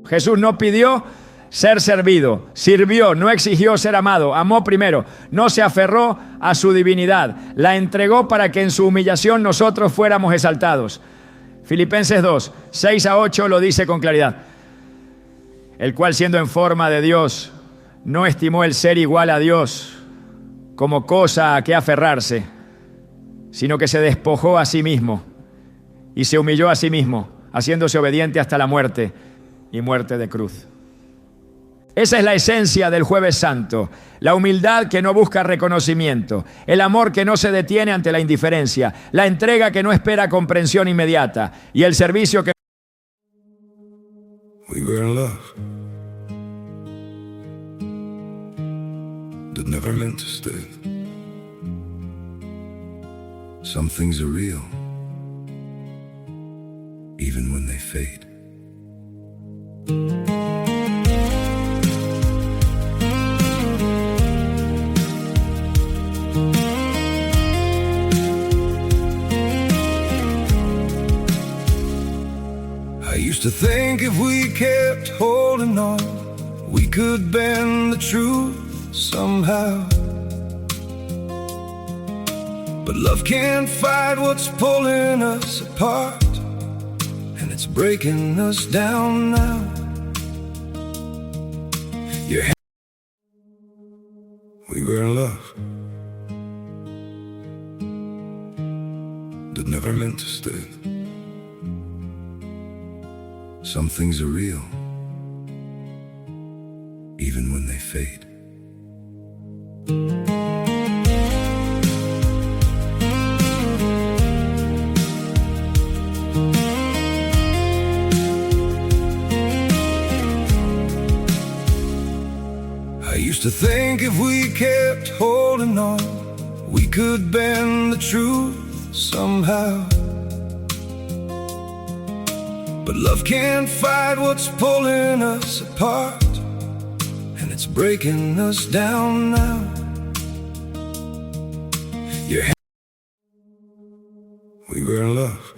Jesús no pidió ser servido, sirvió, no exigió ser amado, amó primero, no se aferró a su divinidad, la entregó para que en su humillación nosotros fuéramos exaltados. Filipenses 2, 6-8 lo dice con claridad. El cual, siendo en forma de Dios, no estimó el ser igual a Dios como cosa a que aferrarse, sino que se despojó a sí mismo y se humilló a sí mismo, haciéndose obediente hasta la muerte y muerte de cruz. Esa es la esencia del Jueves Santo, la humildad que no busca reconocimiento, el amor que no se detiene ante la indiferencia, la entrega que no espera comprensión inmediata y el servicio que... We were in love that never meant to stay. Some things are real, even when they fade. I used to think if we kept holding on, we could bend the truth somehow. But love can't fight what's pulling us apart, and it's breaking us down now. We were in love that never meant to stay. Some things are real, even when they fade. I used to think if we kept holding on, we could bend the truth somehow. But love can't fight what's pulling us apart, and it's breaking us down now. We were in love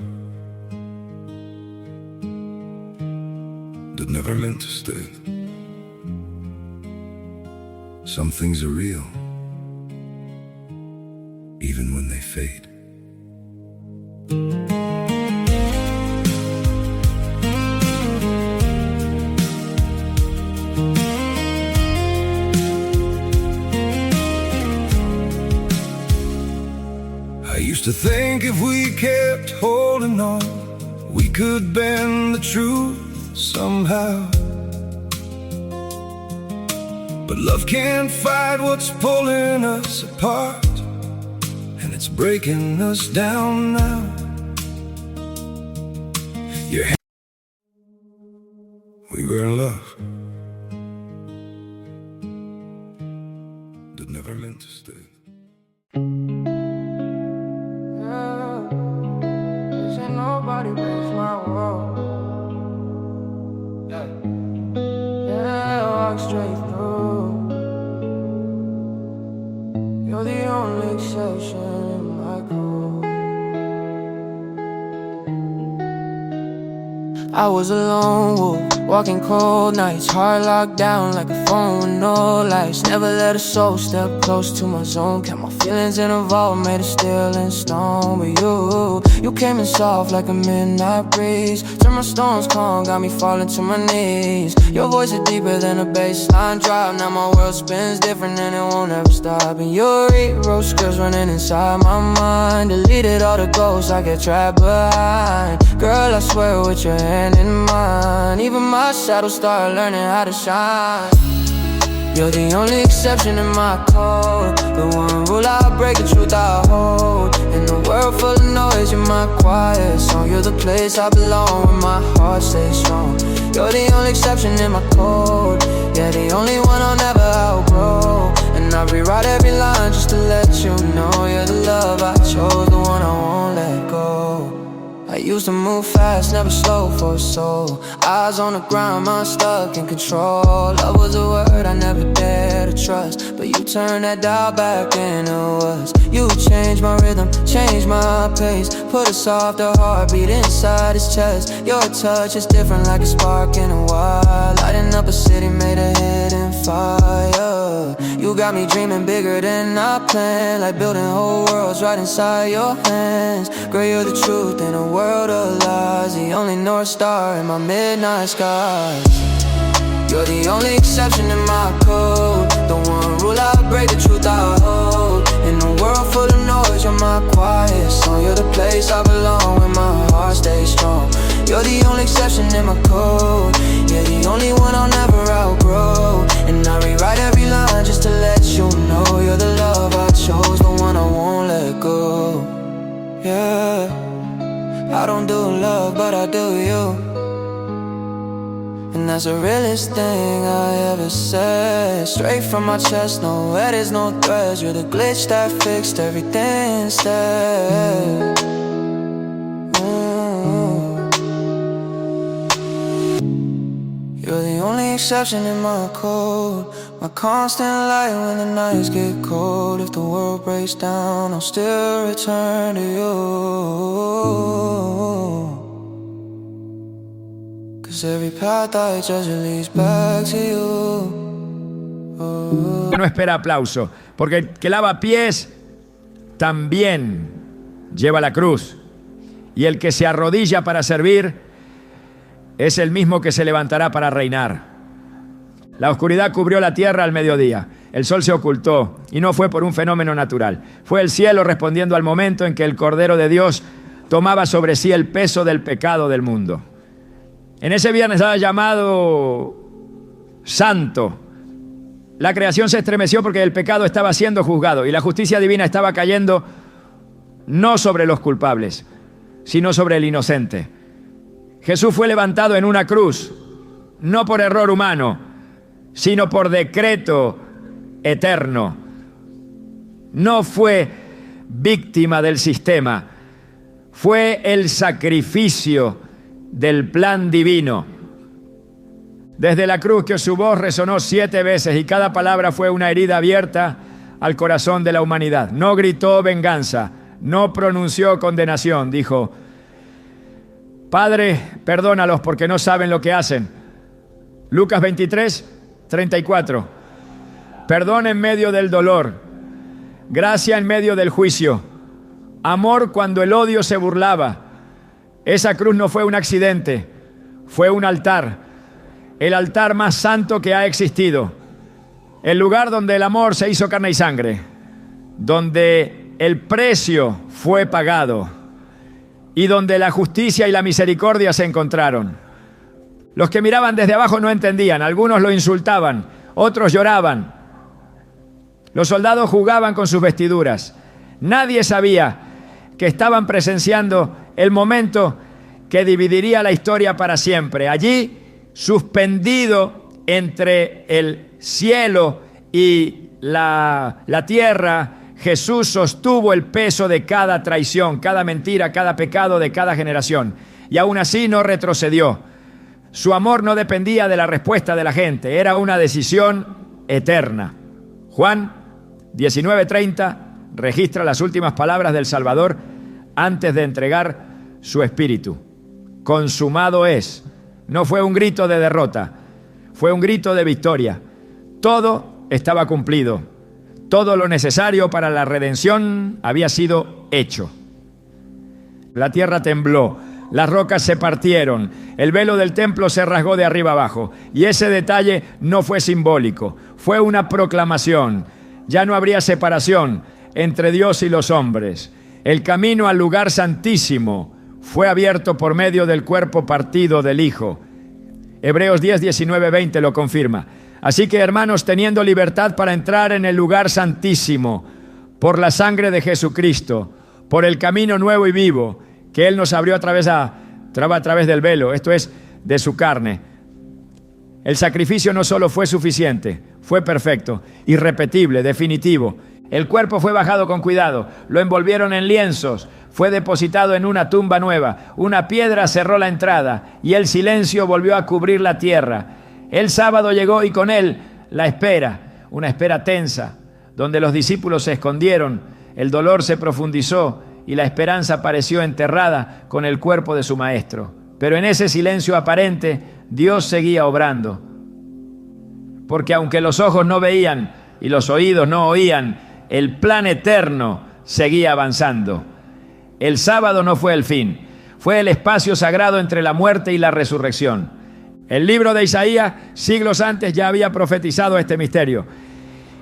that never meant to stay. Some things are real, even when they fade. I used to think if we kept holding on, we could bend the truth somehow. But love can't fight what's pulling us apart, and it's breaking us down now. We were in love that never meant to stay. Nobody breaks my world. Yeah, walk straight through. You're the only exception in my crew. I was a lone wolf, walking cold nights, heart locked down like a phone with no lights. Never let a soul step close to my zone, kept my feelings in a vault, made it still in stone. But You came in soft like a midnight breeze. Turn my stones calm, got me falling to my knees. Your voice is deeper than a baseline drop. Now my world spins different and it won't ever stop. And your hero scripts running inside my mind. Deleted all the ghosts I get trapped behind. Girl, I swear with your hand in mine, even my shadow started learning how to shine. You're the only exception in my code, the one rule I break, the truth I hold. In a world full of noise, you're my quiet song. You're the place I belong when my heart stays strong. You're the only exception in my code, yeah, the only one I'll never outgrow. And I rewrite every line just to let you know you're the love I chose, the one I won't let go. I used to move fast, never slow for a soul. Eyes on the ground, mind stuck in control. Love was a word I never dared to trust, but you turned that dial back and it was. You changed my rhythm, changed my pace, put a softer heartbeat inside his chest. Your touch is different like a spark in a wire, lighting up a city made of hidden fire. You got me dreaming bigger than I planned, like building whole worlds right inside your hands. Girl, you're the truth in a world of lies, the only North Star in my midnight skies. You're the only exception in my code, the one rule I break, the truth I hold. In a world full of noise, you're my quiet song. You're the place I belong when my heart stays strong. You're the only exception in my code, yeah, the only one I'll never outgrow. And I rewrite every line just to let you know you're the love I chose, the one I won't let go. Yeah, I don't do love, but I do you. And that's the realest thing I ever said. Straight from my chest, no edits, no threads. You're the glitch that fixed everything instead. You're the only exception in my code, my constant light when the nights get cold. If the world breaks down, I'll still return to you. 'Cause every path I judge leads back to you. No espera aplauso, porque el que lava pies también lleva la cruz. Y el que se arrodilla para servir es el mismo que se levantará para reinar. La oscuridad cubrió la tierra al mediodía. El sol se ocultó y no fue por un fenómeno natural. Fue el cielo respondiendo al momento en que el Cordero de Dios tomaba sobre sí el peso del pecado del mundo. En ese viernes llamado Santo, la creación se estremeció porque el pecado estaba siendo juzgado y la justicia divina estaba cayendo no sobre los culpables, sino sobre el inocente. Jesús fue levantado en una cruz, no por error humano, sino por decreto eterno. No fue víctima del sistema, fue el sacrificio del plan divino. Desde la cruz que su voz resonó 7 veces y cada palabra fue una herida abierta al corazón de la humanidad. No gritó venganza, no pronunció condenación, dijo: Padre, perdónalos porque no saben lo que hacen. Lucas 23, 34. Perdón en medio del dolor, gracia en medio del juicio, amor cuando el odio se burlaba. Esa cruz no fue un accidente, fue un altar, el altar más santo que ha existido, el lugar donde el amor se hizo carne y sangre, donde el precio fue pagado y donde la justicia y la misericordia se encontraron. Los que miraban desde abajo no entendían, algunos lo insultaban, otros lloraban. Los soldados jugaban con sus vestiduras. Nadie sabía que estaban presenciando el momento que dividiría la historia para siempre. Allí, suspendido entre el cielo y la tierra, Jesús sostuvo el peso de cada traición, cada mentira, cada pecado de cada generación. Y aún así no retrocedió. Su amor no dependía de la respuesta de la gente, era una decisión eterna. Juan 19:30 registra las últimas palabras del Salvador antes de entregar su espíritu. Consumado es. No fue un grito de derrota, fue un grito de victoria. Todo estaba cumplido. Todo lo necesario para la redención había sido hecho. La tierra tembló, las rocas se partieron, el velo del templo se rasgó de arriba abajo. Y ese detalle no fue simbólico, fue una proclamación. Ya no habría separación entre Dios y los hombres. El camino al lugar santísimo fue abierto por medio del cuerpo partido del Hijo. Hebreos 10, 19, 20 lo confirma. Así que, hermanos, teniendo libertad para entrar en el lugar santísimo por la sangre de Jesucristo, por el camino nuevo y vivo que Él nos abrió a través del velo, esto es, de su carne. El sacrificio no solo fue suficiente, fue perfecto, irrepetible, definitivo. El cuerpo fue bajado con cuidado, lo envolvieron en lienzos, fue depositado en una tumba nueva, una piedra cerró la entrada y el silencio volvió a cubrir la tierra. El sábado llegó y con él la espera, una espera tensa, donde los discípulos se escondieron, el dolor se profundizó y la esperanza pareció enterrada con el cuerpo de su maestro. Pero en ese silencio aparente, Dios seguía obrando. Porque aunque los ojos no veían y los oídos no oían, el plan eterno seguía avanzando. El sábado no fue el fin, fue el espacio sagrado entre la muerte y la resurrección. El libro de Isaías, siglos antes, ya había profetizado este misterio.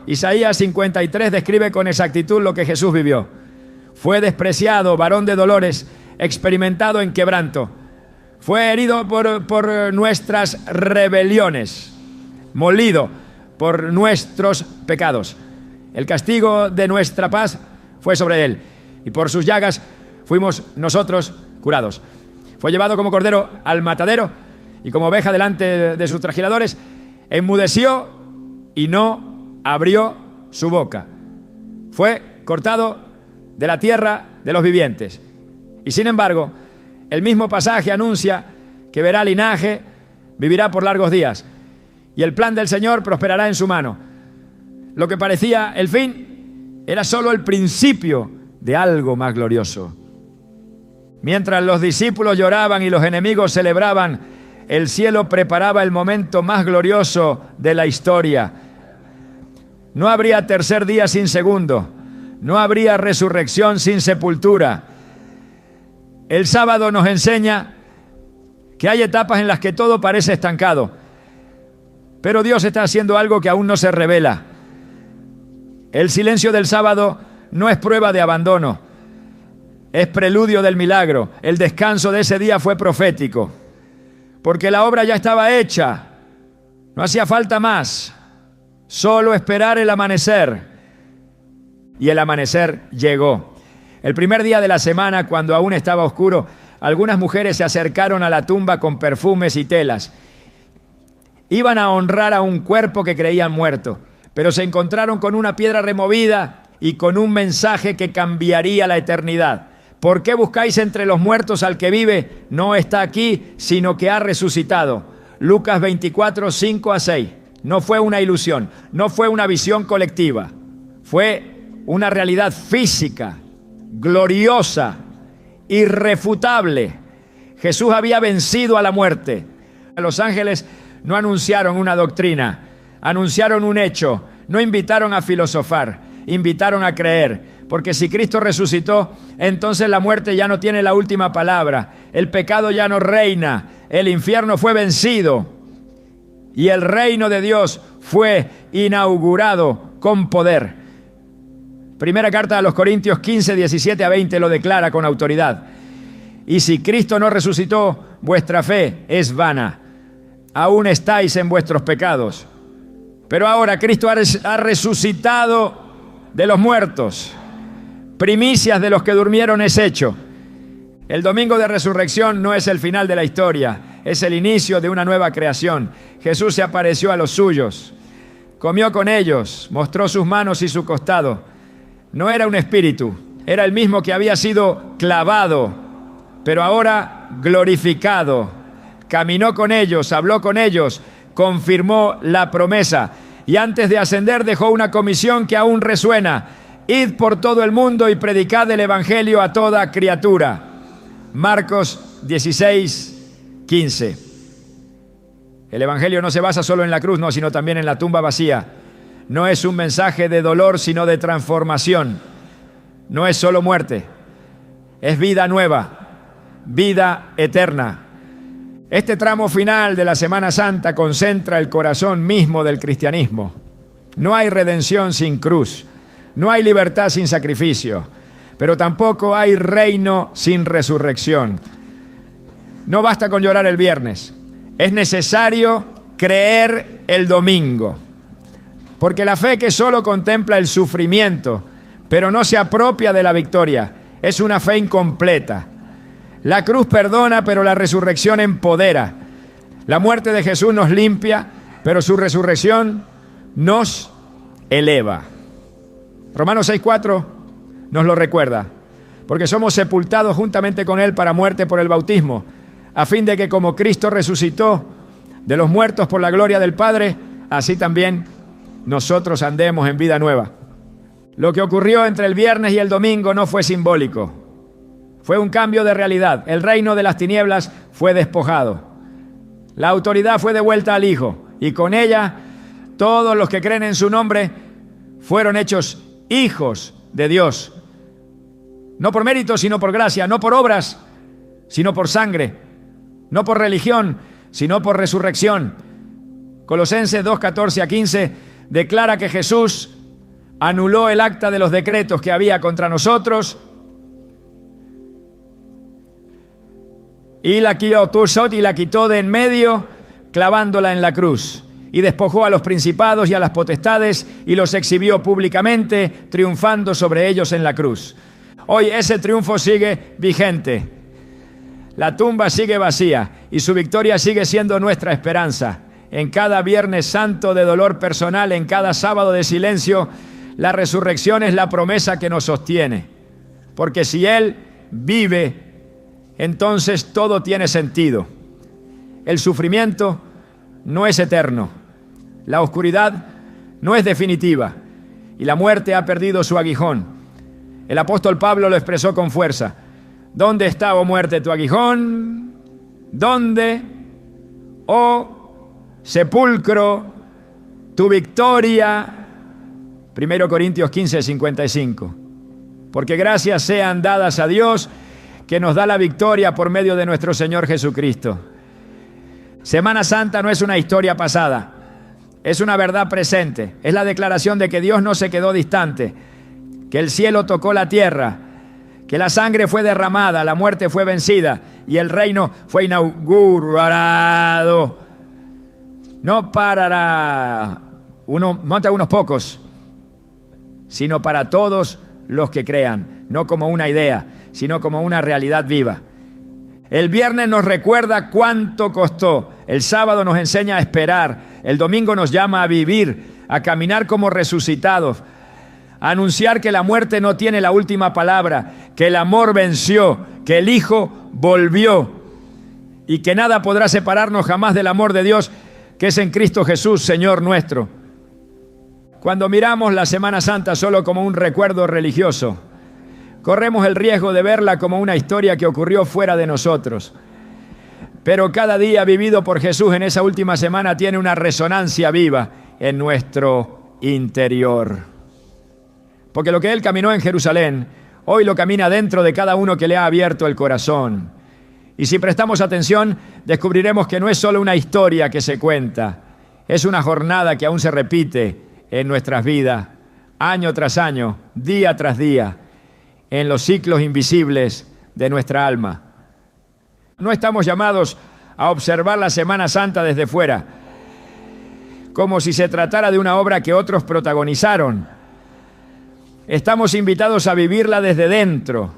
Isaías 53 describe con exactitud lo que Jesús vivió. Fue despreciado, varón de dolores, experimentado en quebranto. Fue herido por nuestras rebeliones, molido por nuestros pecados. El castigo de nuestra paz fue sobre él, y por sus llagas fuimos nosotros curados. Fue llevado como cordero al matadero, y como oveja delante de sus trasquiladores, enmudeció y no abrió su boca. Fue cortado de la tierra de los vivientes. Y sin embargo, el mismo pasaje anuncia que verá linaje, vivirá por largos días, y el plan del Señor prosperará en su mano. Lo que parecía el fin era solo el principio de algo más glorioso. Mientras los discípulos lloraban y los enemigos celebraban, el cielo preparaba el momento más glorioso de la historia. No habría tercer día sin segundo, no habría resurrección sin sepultura. El sábado nos enseña que hay etapas en las que todo parece estancado, pero Dios está haciendo algo que aún no se revela. El silencio del sábado no es prueba de abandono, es preludio del milagro. El descanso de ese día fue profético, porque la obra ya estaba hecha, no hacía falta más, solo esperar el amanecer. Y el amanecer llegó. El primer día de la semana, cuando aún estaba oscuro, algunas mujeres se acercaron a la tumba con perfumes y telas. Iban a honrar a un cuerpo que creían muerto, pero se encontraron con una piedra removida y con un mensaje que cambiaría la eternidad. ¿Por qué buscáis entre los muertos al que vive? No está aquí, sino que ha resucitado. Lucas 24, 5 a 6. No fue una ilusión, no fue una visión colectiva. Fue una realidad física, gloriosa, irrefutable. Jesús había vencido a la muerte. Los ángeles no anunciaron una doctrina, anunciaron un hecho, no invitaron a filosofar, invitaron a creer. Porque si Cristo resucitó, entonces la muerte ya no tiene la última palabra, el pecado ya no reina, el infierno fue vencido y el reino de Dios fue inaugurado con poder. Primera carta a los Corintios 15, 17 a 20 lo declara con autoridad. Y si Cristo no resucitó, vuestra fe es vana. Aún estáis en vuestros pecados. Pero ahora Cristo ha resucitado de los muertos. Primicias de los que durmieron es hecho. El domingo de resurrección no es el final de la historia, es el inicio de una nueva creación. Jesús se apareció a los suyos, comió con ellos, mostró sus manos y su costado. No era un espíritu, era el mismo que había sido clavado, pero ahora glorificado. Caminó con ellos, habló con ellos, confirmó la promesa y antes de ascender dejó una comisión que aún resuena. Id por todo el mundo y predicad el evangelio a toda criatura. Marcos 16, 15. El evangelio no se basa solo en la cruz, no, sino también en la tumba vacía. No es un mensaje de dolor, sino de transformación. No es solo muerte, es vida nueva. vida eterna. Este tramo final de la Semana Santa concentra el corazón mismo del cristianismo. No hay redención sin cruz, no hay libertad sin sacrificio, pero tampoco hay reino sin resurrección. No basta con llorar el viernes, es necesario creer el domingo, porque la fe que solo contempla el sufrimiento, pero no se apropia de la victoria, es una fe incompleta. La cruz perdona, pero la resurrección empodera. La muerte de Jesús nos limpia, pero su resurrección nos eleva. Romanos 6:4 nos lo recuerda, porque somos sepultados juntamente con Él para muerte por el bautismo, a fin de que como Cristo resucitó de los muertos por la gloria del Padre, así también nosotros andemos en vida nueva. Lo que ocurrió entre el viernes y el domingo no fue simbólico, fue un cambio de realidad. El reino de las tinieblas fue despojado. La autoridad fue devuelta al Hijo, y con ella todos los que creen en su nombre fueron hechos hijos de Dios. No por mérito, sino por gracia, no por obras, sino por sangre, no por religión, sino por resurrección. Colosenses 2:14-15 declara que Jesús anuló el acta de los decretos que había contra nosotros y la quitó de en medio, clavándola en la cruz. Y despojó a los principados y a las potestades y los exhibió públicamente, triunfando sobre ellos en la cruz. Hoy ese triunfo sigue vigente. La tumba sigue vacía y su victoria sigue siendo nuestra esperanza. En cada Viernes Santo de dolor personal, en cada sábado de silencio, la resurrección es la promesa que nos sostiene. Porque si Él vive, entonces todo tiene sentido. El sufrimiento no es eterno, la oscuridad no es definitiva y la muerte ha perdido su aguijón. El apóstol Pablo lo expresó con fuerza. ¿Dónde está, oh muerte, tu aguijón? ¿Dónde, oh sepulcro, tu victoria? 1 Corintios 15:55. Porque gracias sean dadas a Dios, que nos da la victoria por medio de nuestro Señor Jesucristo. Semana Santa no es una historia pasada, es una verdad presente. Es la declaración de que Dios no se quedó distante, que el cielo tocó la tierra, que la sangre fue derramada, la muerte fue vencida y el reino fue inaugurado. No para unos pocos, sino para todos los que crean, no como una idea, sino como una realidad viva. El viernes nos recuerda cuánto costó, el sábado nos enseña a esperar, el domingo nos llama a vivir, a caminar como resucitados, a anunciar que la muerte no tiene la última palabra, que el amor venció, que el Hijo volvió y que nada podrá separarnos jamás del amor de Dios que es en Cristo Jesús, Señor nuestro. Cuando miramos la Semana Santa solo como un recuerdo religioso, corremos el riesgo de verla como una historia que ocurrió fuera de nosotros. Pero cada día vivido por Jesús en esa última semana tiene una resonancia viva en nuestro interior. Porque lo que Él caminó en Jerusalén, hoy lo camina dentro de cada uno que le ha abierto el corazón. Y si prestamos atención, descubriremos que no es solo una historia que se cuenta, es una jornada que aún se repite en nuestras vidas, año tras año, día tras día, en los ciclos invisibles de nuestra alma. No estamos llamados a observar la Semana Santa desde fuera, como si se tratara de una obra que otros protagonizaron. Estamos invitados a vivirla desde dentro,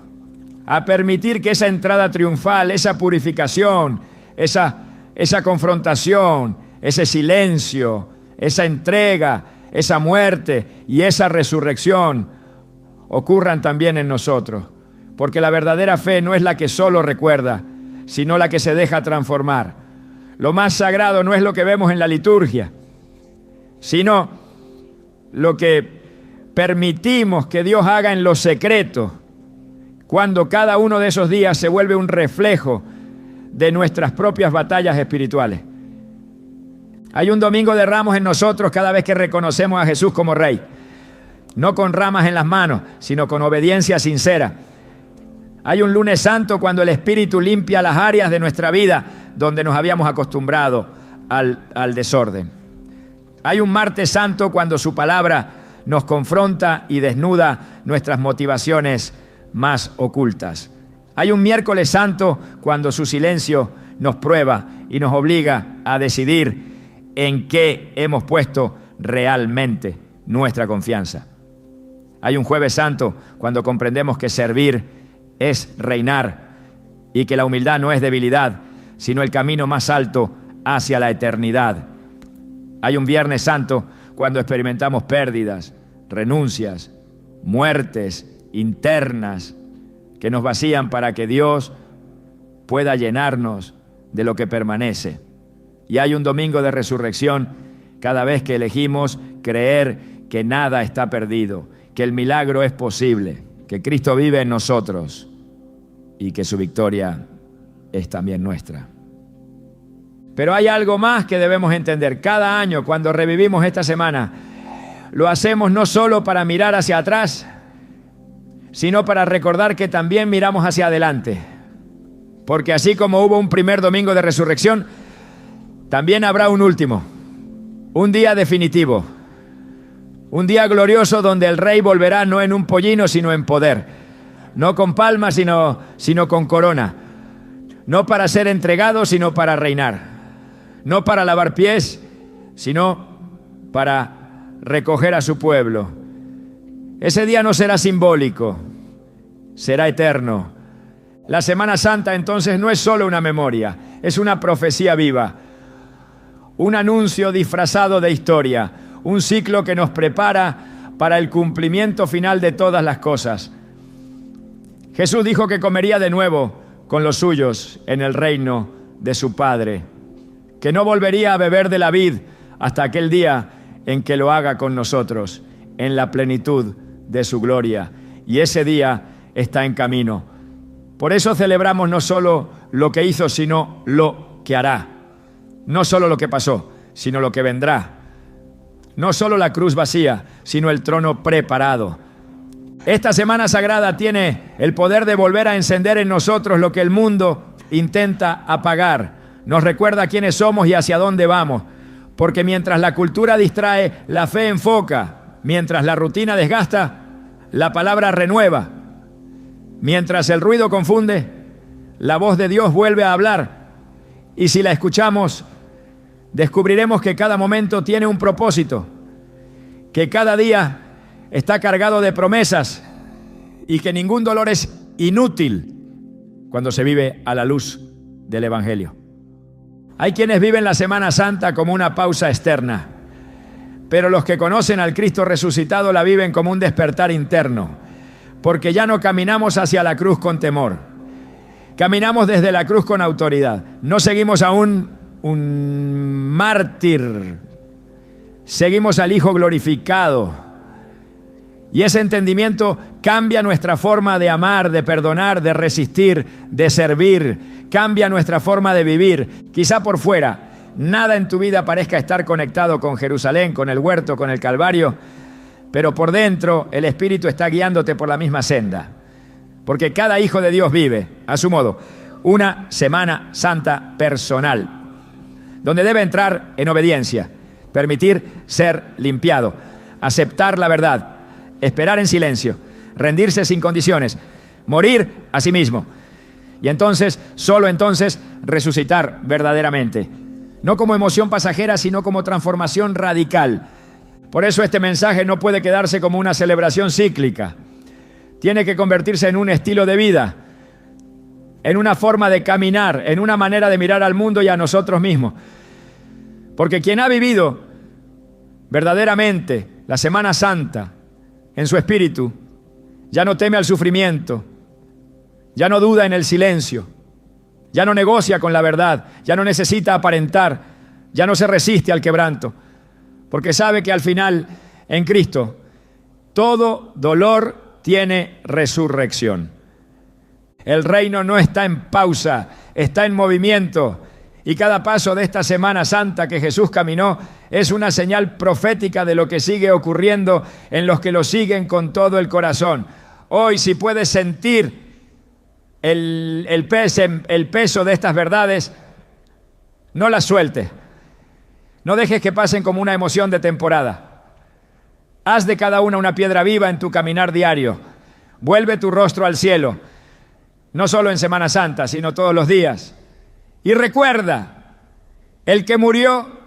a permitir que esa entrada triunfal, esa purificación, esa confrontación, ese silencio, esa entrega, esa muerte y esa resurrección ocurran también en nosotros. Porque la verdadera fe no es la que solo recuerda, sino la que se deja transformar. Lo más sagrado no es lo que vemos en la liturgia, sino lo que permitimos que Dios haga en lo secreto, cuando cada uno de esos días se vuelve un reflejo de nuestras propias batallas espirituales. Hay un domingo de Ramos en nosotros cada vez que reconocemos a Jesús como Rey, no con ramas en las manos, sino con obediencia sincera. Hay un lunes santo cuando el Espíritu limpia las áreas de nuestra vida donde nos habíamos acostumbrado al desorden. Hay un martes santo cuando su palabra nos confronta y desnuda nuestras motivaciones más ocultas. Hay un miércoles santo cuando su silencio nos prueba y nos obliga a decidir en qué hemos puesto realmente nuestra confianza. Hay un jueves santo cuando comprendemos que servir es reinar y que la humildad no es debilidad, sino el camino más alto hacia la eternidad. Hay un viernes santo cuando experimentamos pérdidas, renuncias, muertes internas que nos vacían para que Dios pueda llenarnos de lo que permanece. Y hay un domingo de resurrección cada vez que elegimos creer que nada está perdido, que el milagro es posible, que Cristo vive en nosotros y que su victoria es también nuestra. Pero hay algo más que debemos entender. Cada año, cuando revivimos esta semana, lo hacemos no solo para mirar hacia atrás, sino para recordar que también miramos hacia adelante. Porque así como hubo un primer domingo de resurrección, también habrá un último, un día definitivo, un día glorioso donde el Rey volverá no en un pollino, sino en poder, no con palmas, sino con corona, no para ser entregado, sino para reinar, no para lavar pies, sino para recoger a su pueblo. Ese día no será simbólico, será eterno. La Semana Santa entonces no es solo una memoria, es una profecía viva, un anuncio disfrazado de historia, un ciclo que nos prepara para el cumplimiento final de todas las cosas. Jesús dijo que comería de nuevo con los suyos en el reino de su Padre, que no volvería a beber de la vid hasta aquel día en que lo haga con nosotros, en la plenitud de su gloria. Y ese día está en camino. Por eso celebramos no solo lo que hizo, sino lo que hará. No solo lo que pasó, sino lo que vendrá. No solo la cruz vacía, sino el trono preparado. Esta semana sagrada tiene el poder de volver a encender en nosotros lo que el mundo intenta apagar. Nos recuerda quiénes somos y hacia dónde vamos. Porque mientras la cultura distrae, la fe enfoca. Mientras la rutina desgasta, la palabra renueva. Mientras el ruido confunde, la voz de Dios vuelve a hablar. Y si la escuchamos, descubriremos que cada momento tiene un propósito, que cada día está cargado de promesas y que ningún dolor es inútil cuando se vive a la luz del Evangelio. Hay quienes viven la Semana Santa como una pausa externa, pero los que conocen al Cristo resucitado la viven como un despertar interno, porque ya no caminamos hacia la cruz con temor, caminamos desde la cruz con autoridad. No seguimos a un mártir, seguimos al Hijo glorificado. Y ese entendimiento cambia nuestra forma de amar, de perdonar, de resistir, de servir. Cambia nuestra forma de vivir. Quizá por fuera nada en tu vida parezca estar conectado con Jerusalén, con el huerto, con el Calvario, pero por dentro el Espíritu está guiándote por la misma senda. Porque cada hijo de Dios vive, a su modo, una Semana Santa personal, donde debe entrar en obediencia, permitir ser limpiado, aceptar la verdad, esperar en silencio, rendirse sin condiciones, morir a sí mismo. Y entonces, solo entonces, resucitar verdaderamente. No como emoción pasajera, sino como transformación radical. Por eso este mensaje no puede quedarse como una celebración cíclica. Tiene que convertirse en un estilo de vida, en una forma de caminar, en una manera de mirar al mundo y a nosotros mismos. Porque quien ha vivido verdaderamente la Semana Santa en su espíritu, ya no teme al sufrimiento, ya no duda en el silencio, ya no negocia con la verdad, ya no necesita aparentar, ya no se resiste al quebranto, porque sabe que al final, en Cristo, todo dolor tiene resurrección. El reino no está en pausa, está en movimiento. Y cada paso de esta Semana Santa que Jesús caminó es una señal profética de lo que sigue ocurriendo en los que lo siguen con todo el corazón. Hoy, si puedes sentir el peso de estas verdades, no las sueltes. No dejes que pasen como una emoción de temporada. Haz de cada una piedra viva en tu caminar diario. Vuelve tu rostro al cielo, no solo en Semana Santa, sino todos los días. Y recuerda, el que murió,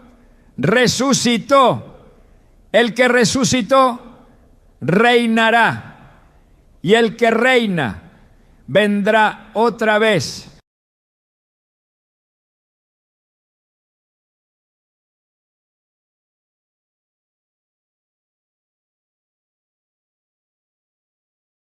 resucitó. El que resucitó, reinará. Y el que reina, vendrá otra vez